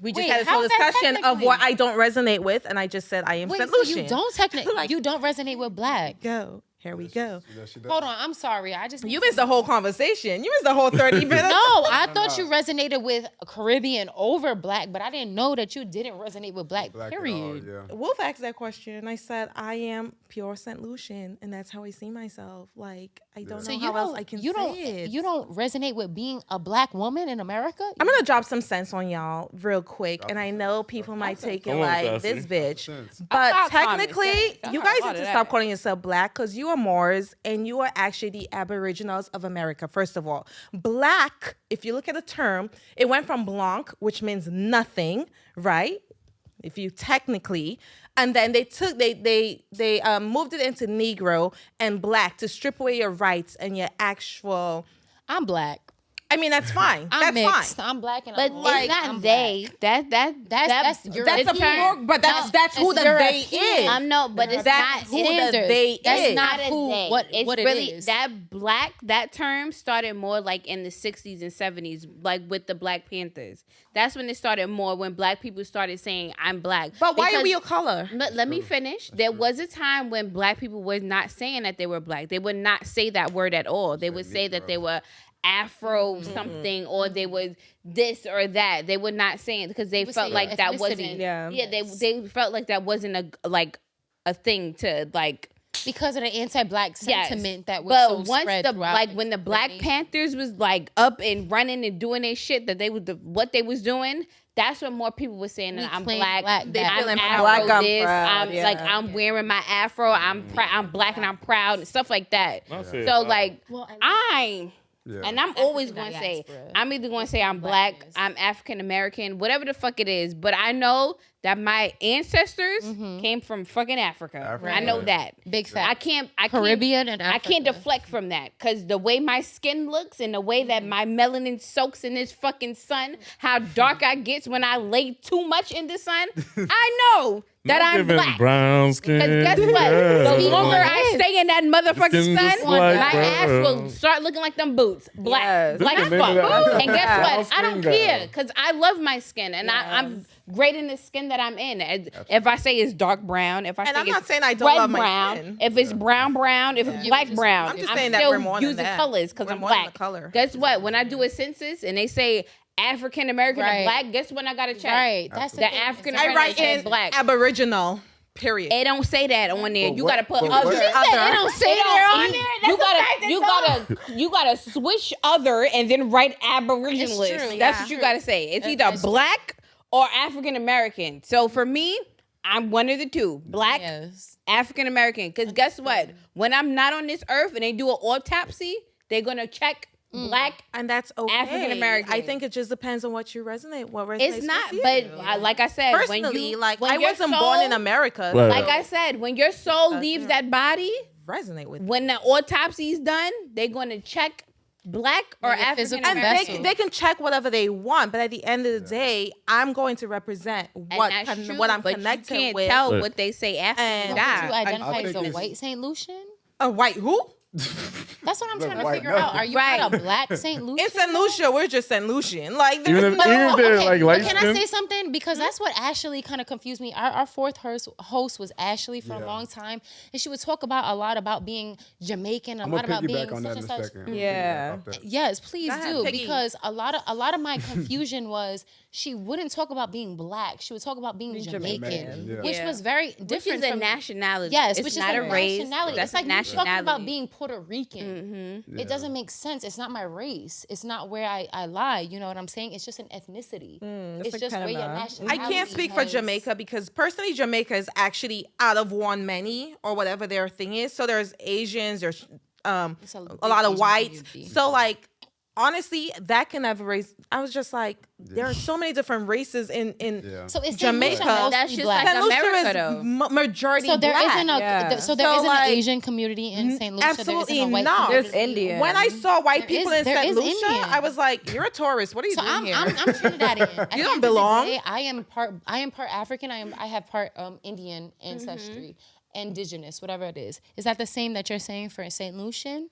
We just Wait, had this whole how's that discussion of technically? what I don't resonate with, and I just said I am Wait, St. so Lucian. you don't you don't resonate with black. Go. Here we go. Yeah, she does. Hold on, I'm sorry. I just You missed the whole conversation. You missed the whole 30 minutes. No, I thought you resonated with Caribbean over black, but I didn't know that you didn't resonate with black. Black at all, Period. yeah. Wolf asked that question, and I said I am pure St. Lucian, and that's how I see myself. Like, I don't So know you how else don't I can you say don't it. you don't resonate with being a black woman in America? I'm gonna drop some sense on y'all real quick, and I know people might take it Come on, like Sassy. this bitch, Sense. but Stop calling me technically, sense. I you heard guys a lot need of to stop that. calling yourself black because you are Moors and you are actually the Aboriginals of America. First of all, black. If you look at the term, it went from blanc, which means nothing, right? if you technically, and then they moved it into Negro and Black to strip away your rights and your actual. I'm Black. I mean, that's fine. I'm that's mixed. fine. I'm Black and But I'm it's like, not I'm they. Black. That's That's European. but that's who the they is. I know, but it's That's not who the standards. they That's is. not a who they. what It's what it really is. that Black, that term started more like in the 60s and 70s, like with the Black Panthers. That's when it started more, when Black people started saying I'm Black. But why are Because- we a color? Let me finish. There was a time when Black people were not saying that they were Black. They would not say that word at all. They would say that they were Afro something, or they was this or that. They would not say it because they would felt say like that ethnicity. wasn't. Yeah. They felt like that wasn't a thing to like. because of the anti-Black Yes. sentiment that was But so once spread the throughout like when the Black nation. Panthers was like up and running and doing their shit, that they was what they was doing. That's when more people were saying that I'm claim Black. Black I'm back. feeling Afro Black, I'm this. proud, I'm yeah. like I'm wearing my Afro. I'm Black and I'm proud and stuff like that. I said, So like Well, and- and I'm always going to say, diaspora. I'm either going to say I'm Black, Blackness. I'm African American, whatever the fuck it is. But I know that my ancestors came from fucking Africa. Africa. I know Right. that. Big fact. I can't Caribbean and I can't Africa. deflect from that because the way my skin looks and the way that my melanin soaks in this fucking sun, how dark I gets when I lay too much in the sun, I know that Not I'm giving Black. brown skin. Because guess what? The girl. longer I stay in that motherfucking Skin sun, just like my ass brown. will start looking like them boots. Black. Yes. Black That's as the name of fuck. that- And guess Yeah. what? I don't Brown skin care girl. because I love my skin and I'm great in the skin that I'm in. If I say it's dark brown, if I And say I'm it's not saying I don't red love my brown, skin. if it's brown, if it's black brown, I'm just saying that we're more than using that. colors because We're I'm more than Black. the color. Guess what? When I do a census and they say African American Right. and Black, guess when I gotta check? Right. That's The thing. African I American write in says Black. Aboriginal. Period. It don't say that on there. But You what- gotta put but other. what- She said Other. it don't say It that don't- on there. You gotta switch other and then write Aboriginalist. It's true, That's yeah. what you gotta say. It's either That's true. Black or African American. So for me, I'm one of the two. Black, Yes. African American. Because guess what? When I'm not on this earth and they do an autopsy, they're gonna check Black. And that's okay. African American. I think it just depends on what resonates It's with not, you. but like I said, Personally, when I your wasn't soul- born in America. Right. Like I said, when your soul leaves that body, Resonate with me. when the autopsy's done, they're going to check Black or Like a African physical And American. they can check whatever they want, but at the end of the day, I'm going to represent And what that's true, what I'm but connected you can't with. tell Right. what they say after you And- Would die. you identify think as a it's- white St. Lucian? A white who? That's what I'm Look, trying to white, figure no. out. Are you Right. not a Black St. Lucian? In St. Lucia, we're just St. Lucian. Like there's Even if, no. even if they're like light but can I skin. say something? Because that's what Ashley kind of confused me. Our fourth host was Ashley for a long time, and she would talk about a lot about being Jamaican, a I'm lot gonna about being piggyback on such that and in a such. second. I'm gonna Yeah. piggyback off that. Yes, please Go ahead, do, Piggy. because a lot of my confusion was she wouldn't talk about being Black. She would talk about being Jamaican, Jamaican, yeah. which Yeah. was very Which different is a from nationality. Yes, it's which not is a race. nationality. That's It's like a you talking about nationality. being Puerto Rican. Yeah. It doesn't make sense. It's not my race. It's not where I lie. You know what I'm saying? It's just an ethnicity. it's like just kind where of your a- nationality I can't speak for has- Jamaica because personally, Jamaica is actually out of one many or whatever their thing is. So there's Asians, there's It's a big lot of Asian whites. community. So like honestly, that can never raise. I was just like, there are so many different races in Yeah. So it's Jamaica. Jamaica. That's just Black. like St. Lucia America, is though. majority So there black. isn't a Yeah. so there So, isn't like, an Asian community in St. Lucia. absolutely there isn't a white not. community. There's Indian. When I saw white There people is- in there St. is Lucia, Indian. I was like, "You're a tourist. What are you So doing I'm here?" Trinidadian. At the don't end of the belong. day, I am part African. I have part Indian ancestry, indigenous, whatever it is. Is that the same that you're saying for St. Lucian?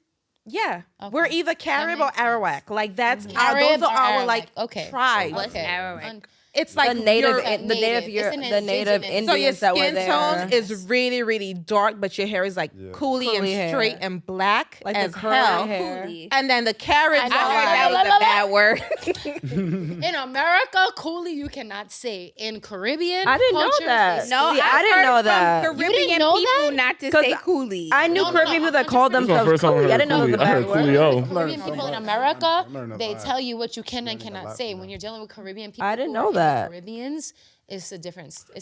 Yeah, Okay. we're either Carib or makes sense. Arawak. Like that's our, Arab those are or our Arawak. like Okay. tribes. What's Arawak? Un- It's like the native, Europe. the native, It's an the native indigenous. So your Indians that were skin there. tone is really, really dark, but your hair is like coolie and Curly hair. straight and black Like the as curly hell. hair. And then the Caribs I are heard that like, was a bad word. In America, coolie you cannot say. In Caribbean, I didn't know cultures, that. they No, See, I I've didn't heard know from that. You Caribbean didn't know people that? not to 'Cause say coolie. I knew No, Caribbean people that called 100%. This is my themselves first time I coolie. I heard didn't know that was a coolie. I heard bad word. coolio. Caribbean people in America, I'm learning a they lot. tell you what you can and Learning a cannot lot say. from When that. you're dealing with Caribbean people, I didn't who know are in the that. Caribbeans, it's a difference. I'm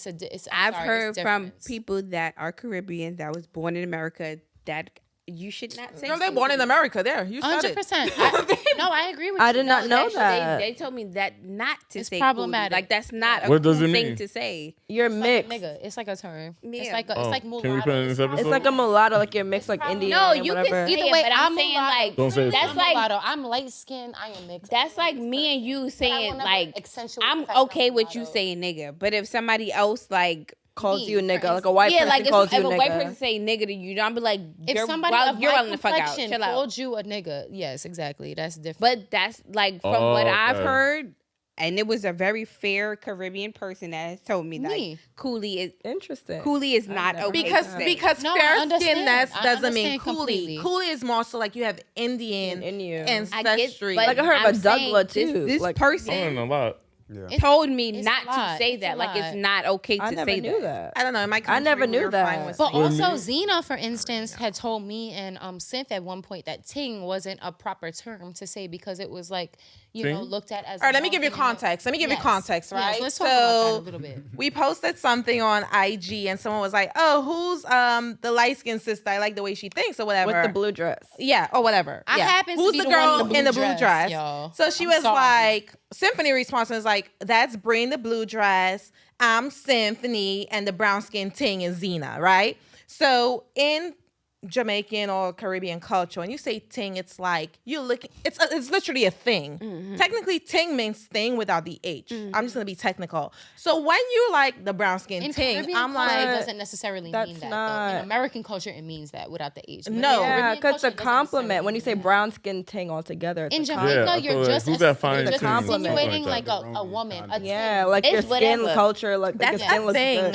I've sorry, heard it's from difference. people that are Caribbean that was born in America that you should not say. Girl, they're born in America. There, you said 100%. it. No, I agree with you. I did not know Actually, that. They told me that not to It's say problematic. coolie. Like that's not a What cool does it thing mean? to say. You're It's like mixed. a nigga. It's like a term. Yeah. It's like Oh, mulatto. can we put it in this episode? It's like a mulatto, like you're mixed, like Indian. No, and you whatever. can say Either it, way, but I'm I'm saying mulatto. like Don't say it. that's I'm like mulatto. I'm light skinned. I am mixed. that's like me and you saying never like accentuate I'm the fact that okay I'm with you mulatto. saying nigga, but if somebody else like calls Me, you a for nigga, like a instance. white yeah, person like if, calls you if a a nigga. white person say nigga to you, don't be like If you're, somebody well, of you're my willing to fuck out. complexion Chill out. called you a nigga, yes, exactly. That's different. But that's like from what Oh, I've okay. heard, and it was a very fair Caribbean person that has told me Me. like coolie Interesting. is not never okay. Because to say. because No, I fair understand. skinness I doesn't mean understand completely. coolie. Coolie is more so like you have Indian In you. ancestry. but Like I heard I'm of Douglas saying too. This like, person I don't know a lot. Yeah. told me It's not a lot. to say It's that. a Like it's lot. not okay to I never say knew that. that. I don't know. In my country, I never knew we were that. fine with But saying- also, Zena, for instance, had told me and Synth at one point that ting wasn't a proper term to say because it was like, you know, Ting? looked at as. All right, let me give you context. Let me give you context, right? Yes, let's talk about that a So little bit. we posted something on IG and someone was like, "Oh, who's the light skinned sister? I like the way she thinks or whatever." With the blue dress. Yeah, or whatever. I yeah. happen to Who's be the the girl one in the blue dress? y'all. So she I'm was sorry. like, Symphony response was like, "That's Brie in the blue dress. I'm Symphony, and the brown skin ting is Zena, right?" So in Jamaican or Caribbean culture, when you say ting, it's like you look. It's literally a thing. Mm-hmm. Technically, ting means thing without the H. I'm just gonna be technical. So when you like the brown skin In ting, Caribbean I'm culture, it like, doesn't necessarily that's mean that. not- Though. In American culture, it means that without the H. But No. in Yeah, Caribbean because it's a culture, it doesn't compliment. necessarily When you say mean that. brown skin ting altogether, it's In a Jamaica, Yeah, I you're feel like, just, who's that fine you're just ting? insinuating Something like like a woman, a yeah, ting. like It's your skin whatever. culture, like That's your skin a looks thing.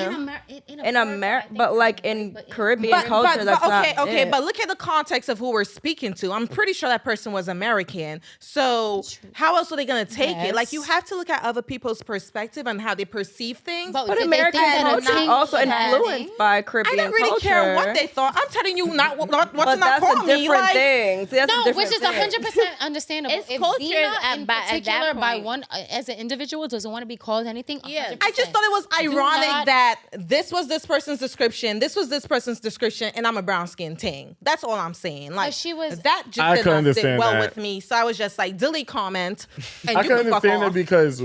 good. In America, but like in Caribbean culture, that's okay, not okay, it. but look at the context of who we're speaking to. I'm pretty sure that person was American. So how else are they gonna take it? Like you Yes. have to look at other people's perspective and how they perceive things. But But did they American think that a culture is ting also was a bad influenced thing? by I Caribbean don't really culture. care what they thought. I'm telling you not what to But not that's call a me. different Like, thing. See, that's a No, different which is thing. 100% understandable. It's if culture Zena at- in by- at that particular by point. one as an individual doesn't want to be called anything. Yeah. 100%. I just thought it was Do ironic not- that this was this person's description, this was this person's description, and I'm a brown skin ting. That's all I'm saying. Like she was- that just I did can not sit understand well that. with me. So I was just like, delete comment, and I you can can fuck understand that off. because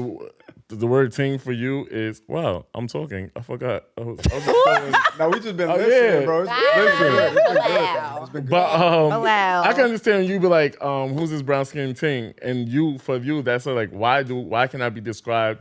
the word ting for you is, wow, I'm talking. I forgot. I was just telling- No, we just been Oh, listening, yeah. bro. It's Wow. been good. But Allow. I can understand you be like, who's this brown skin ting? And you, for you, that's like, why can I be described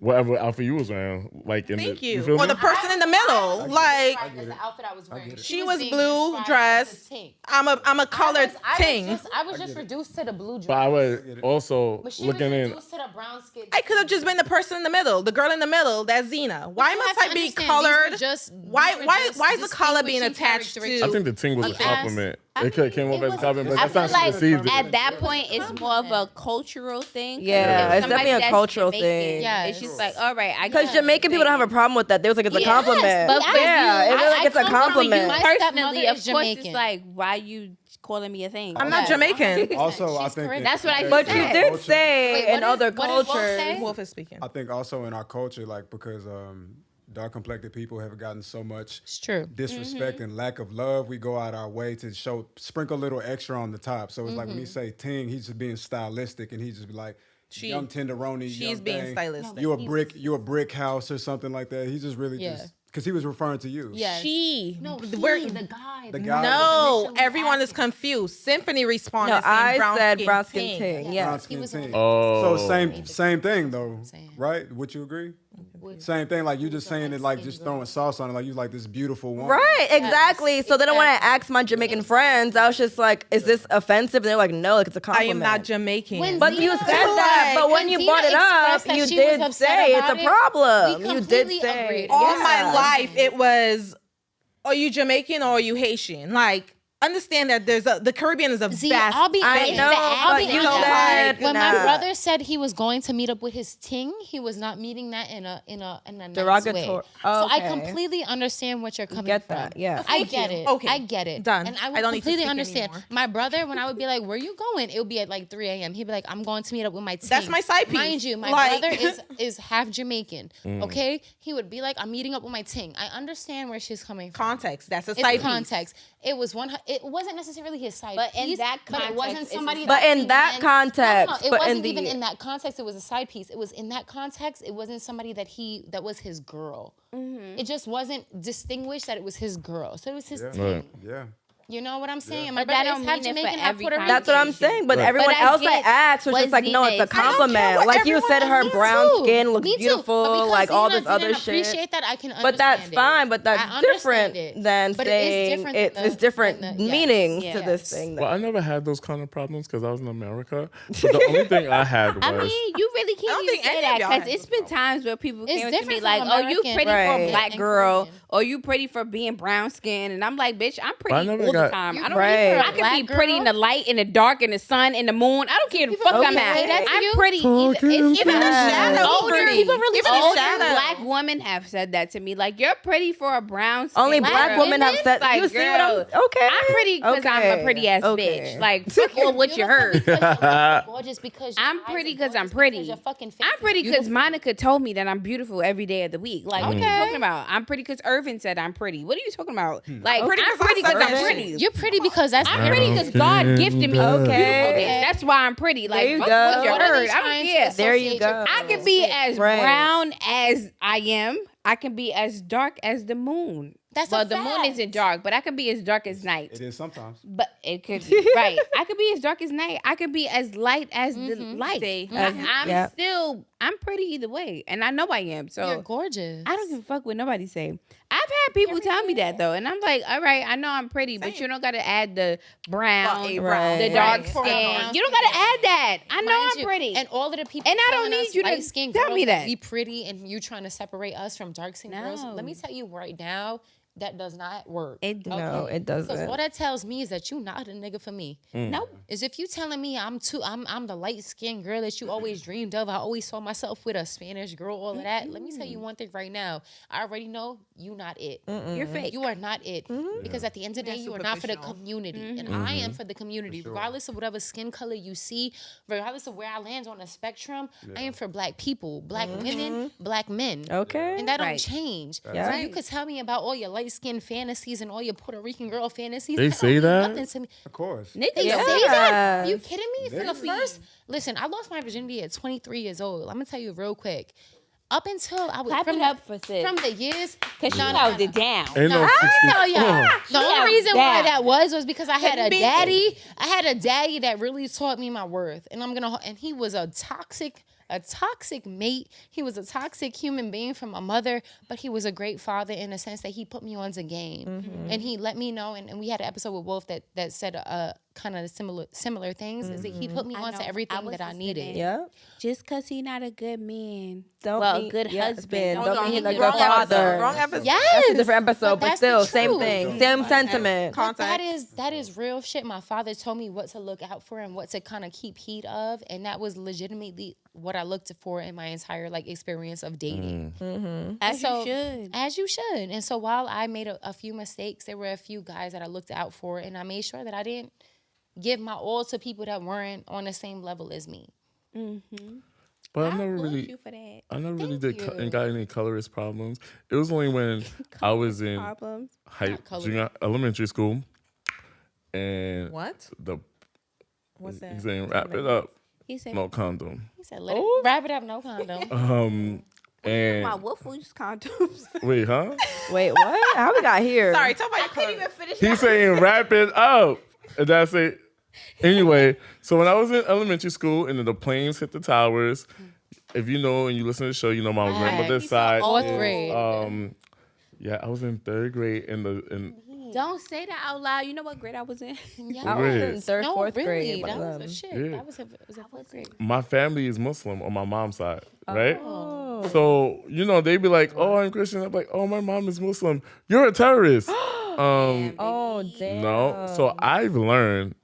whatever outfit you was wearing? Like, Thank you you. feel Or me? the person in the middle, like As the outfit I was wearing. she was was being blue described dress. as a ting. I'm a colored ting. I was just reduced to the blue dress. But I was also But she looking was in. reduced to the brown skin. I could have just been the person in the middle, the girl in the middle. That's Zena. Why you must have I to be understand, colored? these were just- why these were why just why is the color being distinguishing attached to? characteristics. I think the ting was a He asked- compliment. It came off it as a was- compliment, I but feel that's how she like received it. at that point it's more of a cultural thing. 'Cause Yeah, if it's somebody definitely a that's cultural Jamaican, thing. Yes. It's just like, all right, I Because Jamaican people don't have a problem with that. They was like, it's a Yes, compliment. but for yeah, you, it was like it's a I come from compliment. My personally, stepmother of is course, Jamaican. it's like, why you calling me a thing? I'm not Yes, Jamaican. 100%. Also, I She's think Caribbean. That's what I But you said. did say Wait, in what other did Wolf cultures. say? Wolf is speaking. I think also in our culture, like because dark complected people have gotten so much It's true. disrespect and lack of love, we go out our way to sprinkle a little extra on the top. So it's like when he say ting, he's just being stylistic and he's just be like young tenderoni. She's young being thing. stylistic. You a brick house or something like that. He's just really Yeah. just because he was referring to you. Yes. She. No, We're- he, the guy. The guy. No, everyone is confused. Symphony responded No, saying I said brown skin ting. ting. Yeah. Brown skin was ting. Oh. So same thing though, Same. right? Would you agree? Same thing, like you just saying it like just throwing sauce on it, like you like this beautiful woman. Right, exactly. So then when I asked my Jamaican friends, I was just like, is this offensive? And they're like, no, like it's a I compliment. am not Jamaican. When But you Zena- said that, but when you Zena brought it up, expressed that you she was did upset say it's a about it, problem. we You did completely say. agreed. all Yeah. my life it was, are you Jamaican or are you Haitian? Like, understand that the Caribbean is a See, vast. I'll be I honest. know, I'll be but you honest. said when my nah. brother said he was going to meet up with his ting, he was not meeting that in a nice Derogatory. way. Oh, So I okay. completely understand what you're coming Get from. that, yeah. I Thank get you. it. Okay. I get it. Done. And I I would don't need to completely speak understand. anymore. My brother, when I would be like, "Where you going?" It would be at like 3 a.m. He'd be like, "I'm going to meet up with my ting." That's my side piece. Mind you, my Like- brother is half Jamaican. Okay, he would be like, "I'm meeting up with my ting." I understand where she's coming from. Context. That's a It's side piece. context. It was one. it wasn't necessarily his side But piece. in that but it wasn't context, somebody. But in that it context, but wasn't in the even in that context. It was a side piece. It was in that context. It wasn't somebody that was his girl. It just wasn't distinguished that it was his girl. So it was his team. Right. Yeah. You know what I'm saying? But that don't mean it for every That's what I'm saying. But Right. everyone But I else I get asked was what just like, no, it's a Zena is saying. compliment. what Like you said, everyone her else brown too. skin looks Me too. But beautiful, because like all Zena this other didn't shit. appreciate that, I can understand But that's it. fine. But I that's understand different it. than But it is saying different it's than different yes. meanings to Yes. this thing. Well, I never had those kind of problems because I was in America. But the only thing I had was. I mean, you really can't don't even think say any that of y'all because had it's those been times where people It's came to me different like, from "Oh, you American pretty for a Right. black and girl, Korean. or you pretty for being brown skin," and I'm like, "Bitch, I'm But I pretty never all the got- time. I don't Right. need I Black can be pretty in the girl? light, in the dark, in the sun, in the moon. I don't care the fuck I'm Okay. at. Say that to I'm you? pretty. Fucking It's Even the Yes. shadow. older pretty. People really Even say the older shadow. black women have said that to me. Like, you're pretty for a brown skin. Only Black black women have said. Like, You see what I'm? girl, Okay. I'm pretty because I'm a pretty ass Okay. bitch. Like, fuck all what you heard. Gorgeous because I'm your eyes pretty are because I'm gorgeous pretty. because your fucking face I'm is pretty because beautiful. Monica told me that I'm beautiful every day of the week. Like, what are you talking about? I'm pretty because Irvin said I'm pretty. What are you talking about? Like, Pretty I'm 'cause I pretty said because I'm that pretty. You're pretty because that's I'm pretty because God gifted me Okay. beautifulness. That's why I'm pretty. Like, you fuck go. what you What are they heard. I trying don't to care. There you associate go. your I prettiness can be with? as Right. brown as I am. I can be as dark as the moon. That's well, a the moon fact. isn't dark, but I can be as dark as night. It is sometimes. But it could be right. I could be as dark as night. I could be as light as the light. See. I'm still I'm pretty either way, and I know I am. So You're gorgeous. I don't give a fuck what nobody say. I've had people tell me that though, and I'm like, all right, I know I'm pretty, but you don't got to add the brown, Well, the right. dark Right. skin. You don't got to add that. I know Mind I'm you, pretty. And all of the people And I don't telling need us you to light-skinned tell girls me that. we pretty and you trying to separate us from dark-skinned girls. Let me tell you right now, that does not work. No, it doesn't. Because all that tells me is that you not a nigga for me. Nope. Is if you telling me I'm the light-skinned girl that you always dreamed of. I always saw myself with a Spanish girl, all of that. Let me tell you one thing right now. I already know you not it. You're fake. You are not it. Because at the end of the day, you are not for the community. And I am for the community. Regardless of whatever skin color you see, regardless of where I land on the spectrum, I am for black people, black women, black men. Okay. And that don't Right. change. Yeah. So you could tell me about all your light-skinned fantasies and all your Puerto Rican girl fantasies. They That say don't mean that? nothing to me. Of course. Niggas They say say that? Are you Yes. kidding me? For the first, listen, I lost my virginity at 23 years old. I'm gonna tell you real quick. Up until I was Clap it up for sis. from the years, Because she no, no, held no. it down. Ain't no 60. Tell y'all, the only held reason it why down. that was because I had a Couldn't be. daddy. I had a daddy that really taught me my worth, and and he was a toxic mate. He was a toxic human being from my mother, but he was a great father in the sense that he put me on to game, and he let me know. And we had an episode with Wolf that said kind of similar things. Is that he put me on to know. I everything was that I listening. needed. Yeah. Just because he not a good man. Don't well, mean- a good yeah, husband. Don't mean mean he's a you're good wrong father. Wrong episode. Yes, That's a different episode, but that's still, the same truth. thing. Same sentiment. Context. That is real shit. My father told me what to look out for and what to kind of keep heed of, and that was legitimately what I looked for in my entire experience of dating. As So- you should. As you should. And so while I made a few mistakes, there were a few guys that I looked out for, and I made sure that I didn't give my all to people that weren't on the same level as me. But I never Applaud really, you for that. I never really did and got any colorist problems. It was only when I was in Problems. junior elementary school, and What? the What's that? he's saying wrap it up, He said, no condom. He said, let it wrap it up, no condom. And my wolf use condoms. wait, huh? Wait, what? How we got here? Sorry, talk about your color. finish He's saying wrap it up, and that's it. Anyway, so when I was in elementary school and then the planes hit the towers, if you know and you listen to the show, you know my grandmother's side. Fourth is, grade. Yeah, I was in third grade in Don't say that out loud. You know what grade I was in? I was in Grade. third, No, fourth really, grade. that but, was a shit. Yeah. That was a fourth grade. my family is Muslim on my mom's side, right? Oh. So, they be like, oh, I'm Christian. I'm like, oh, my mom is Muslim. You're a terrorist. Oh, damn. No. So I've learned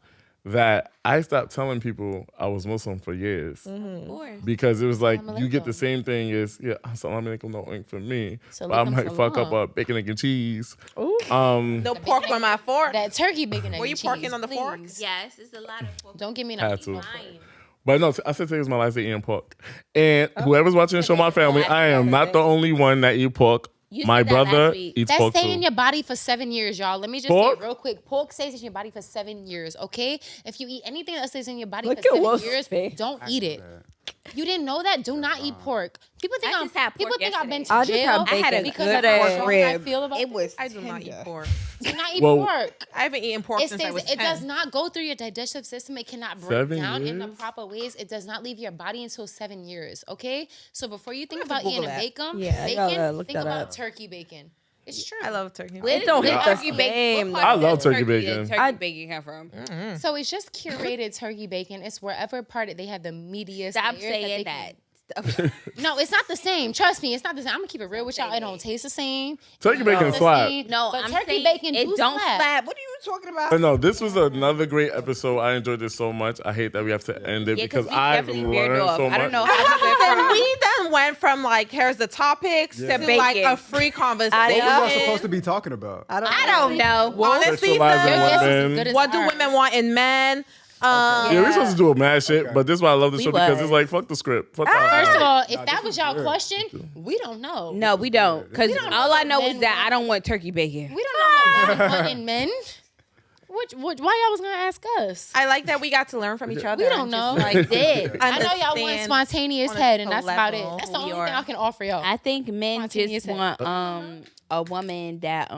that I stopped telling people I was Muslim for years. Of course. Because it was like, you get the alaikum. same thing as, assalamu alaikum, no ink for me. So But I alaikum might fuck up salam. a bacon, egg, and cheese. No pork on my fork. That turkey bacon egg Were you and cheese, parking on the please. forks? Yes, it's a lot of Don't give me no Had to. lying. But no, I said today was my last day eating pork. And whoever's watching the show, my family, I am not the only one that eat pork You My said that last brother week. eats That pork stay too. in your body for 7 years, y'all. Let me just Pork? say real quick. Pork stays in your body for 7 years, okay? If you eat anything that stays in your body Look for at 7 Will's years, face. don't eat it. You didn't know that? Do not eat pork. People think I just had people pork think I've been to I just jail had bacon. I had a because good of how pork strong I rib. feel about It was. I do not eat pork. Do not eat Well, pork. I haven't eaten pork It since I stays. was It 10. does not go through your digestive system. It cannot break 7 down in the years? proper ways. It does not leave your body until 7 years. Okay, so before you think I'm gonna about have to eating a Google bacon, Yeah, I gotta look think that about up. turkey bacon. It's true. I love turkey. Where don't did hit the turkey bacon? same, What I part love does turkey bacon. Turkey bacon come from? So it's just curated turkey bacon. It's wherever part they have the meatiest. Stop layers saying they that. can- No, it's not the same. Trust me, it's not the same. I'm gonna keep it real with y'all. It don't taste the same. Turkey It bacon don't slap. taste the same. No, but I'm turkey saying bacon it do don't slap. slap. What are you talking about? No, this was another great episode. I enjoyed this so much. I hate that we have to end it Yeah, because we I've definitely veered learned off. so much. I don't know how we went Then from. we then went from like here's the topics to Bacon. like a free conversation. I What know. was I supposed to be talking about? I don't know. Honestly, Sexualizing Your guess is as women. good as what do ours. women want in men? Yeah, we're supposed to do a mad shit, Okay. but this is why I love the show because it's was. like fuck the script. Fuck the First of outline. all, if Nah, that this was is y'all good. question, we don't know. No, we don't. Because don't know all I what know men is that want. I don't want turkey bacon. We don't know what women want in men. Why y'all was gonna ask us? I like that we got to learn from each other. We don't and know. just, like did. I know y'all want understand spontaneous on a head, and that's level about it. who That's the we only are. thing I can offer y'all. I think men Spontaneous just head. want a woman that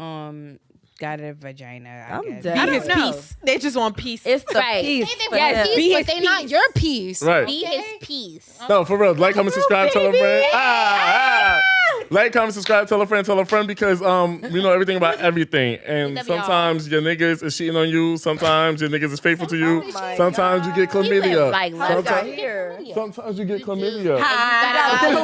got a vagina. I I'm guess. dead. I Be don't his know. peace. They just want peace. It's the Right. piece. Say they for want them. peace, Be but his they not peace. your piece. Right. Be Okay? his peace. No, for real. Like, comment, subscribe, tell a friend. Like, comment, subscribe, tell a friend because we know everything about everything. And TWR. sometimes your niggas is cheating on you. Sometimes your niggas is faithful to you. my Sometimes you get He live chlamydia. like I got Sometimes, here. sometimes you get chlamydia. I got took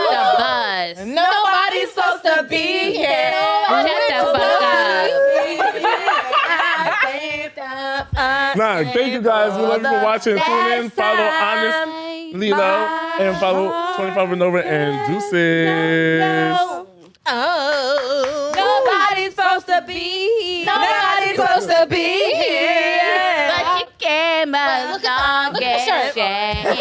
the bus. Nobody's supposed to be here. Shut the fuck up. Nah, thank you guys. We love you for watching. Tune in, follow Honest Lilo, and follow 25 and Over and Deuces. Nobody's supposed to be here. Nobody's supposed to be here. But you came Look at along the shirt. and